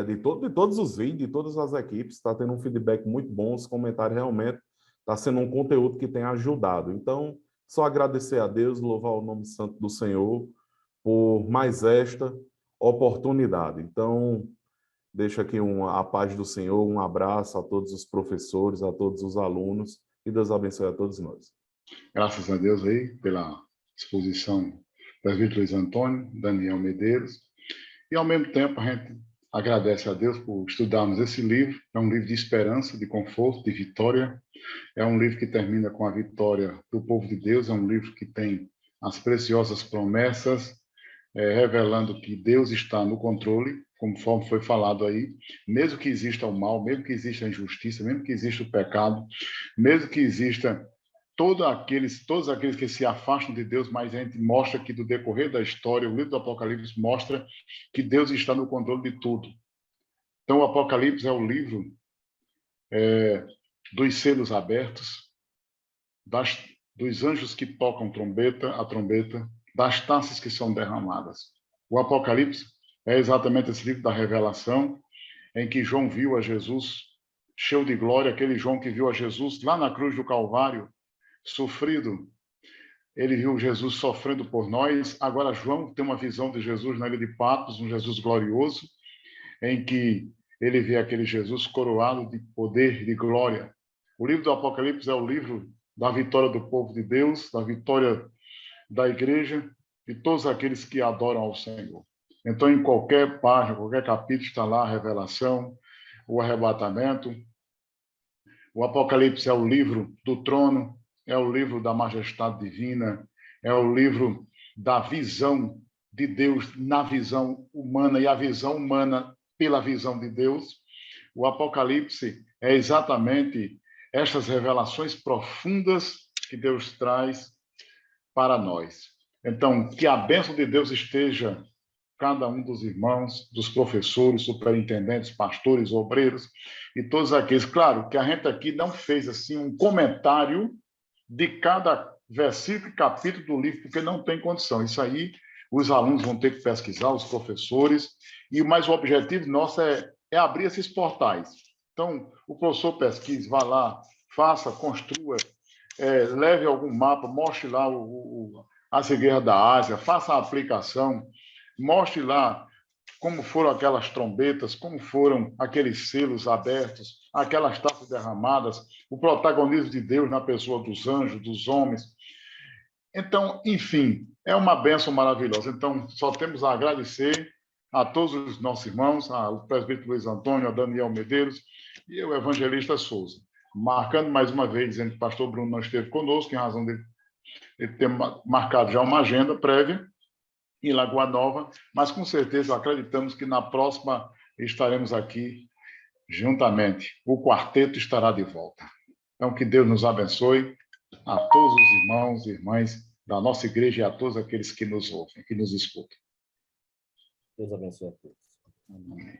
de todos os vídeos, de todas as equipes, está tendo um feedback muito bom, os comentários realmente está sendo um conteúdo que tem ajudado. Então, só agradecer a Deus, louvar o nome santo do Senhor por mais esta oportunidade. Então, deixo aqui a paz do Senhor, um abraço a todos os professores, a todos os alunos, e Deus abençoe a todos nós. Graças a Deus aí, pela exposição do presbítero Luiz Antônio, Daniel Medeiros, e ao mesmo tempo a gente agradece a Deus por estudarmos esse livro. É um livro de esperança, de conforto, de vitória. É um livro que termina com a vitória do povo de Deus, é um livro que tem as preciosas promessas, revelando que Deus está no controle, conforme foi falado aí, mesmo que exista o mal, mesmo que exista a injustiça, mesmo que exista o pecado, mesmo que exista todos aqueles que se afastam de Deus, mas a gente mostra que do decorrer da história, o livro do Apocalipse mostra que Deus está no controle de tudo. Então, o Apocalipse é o livro dos selos abertos, dos anjos que tocam a trombeta, das taças que são derramadas. O Apocalipse é exatamente esse livro da revelação, em que João viu a Jesus cheio de glória, aquele João que viu a Jesus lá na cruz do Calvário, sofrido. Ele viu Jesus sofrendo por nós. Agora João tem uma visão de Jesus na ilha de Patmos, um Jesus glorioso, em que ele vê aquele Jesus coroado de poder e de glória. O livro do Apocalipse é o livro da vitória do povo de Deus, da vitória da igreja, de todos aqueles que adoram ao Senhor. Então, em qualquer página, qualquer capítulo, está lá a revelação, o arrebatamento. O Apocalipse é o livro do trono, é o livro da majestade divina, é o livro da visão de Deus na visão humana e a visão humana pela visão de Deus. O Apocalipse é exatamente estas revelações profundas que Deus traz para nós. Então, que a bênção de Deus esteja cada um dos irmãos, dos professores, superintendentes, pastores, obreiros e todos aqueles. Claro que a gente aqui não fez assim um comentário de cada versículo e capítulo do livro, porque não tem condição. Isso aí os alunos vão ter que pesquisar, os professores, mas o objetivo nosso é abrir esses portais. Então, o professor pesquise, vá lá, faça, construa, leve algum mapa, mostre lá a cegueira da Ásia, faça a aplicação, mostre lá como foram aquelas trombetas, como foram aqueles selos abertos, aquelas taças derramadas, o protagonismo de Deus na pessoa dos anjos, dos homens. Então, enfim, é uma bênção maravilhosa. Então, só temos a agradecer a todos os nossos irmãos, ao presbítero Luiz Antônio, a Daniel Medeiros e ao evangelista Souza. Marcando mais uma vez, dizendo que o pastor Bruno não esteve conosco, em razão de ter marcado já uma agenda prévia em Lagoa Nova, mas com certeza acreditamos que na próxima estaremos aqui juntamente. O quarteto estará de volta. Então, que Deus nos abençoe a todos os irmãos e irmãs da nossa igreja e a todos aqueles que nos ouvem, que nos escutam. Deus abençoe a todos. Amém.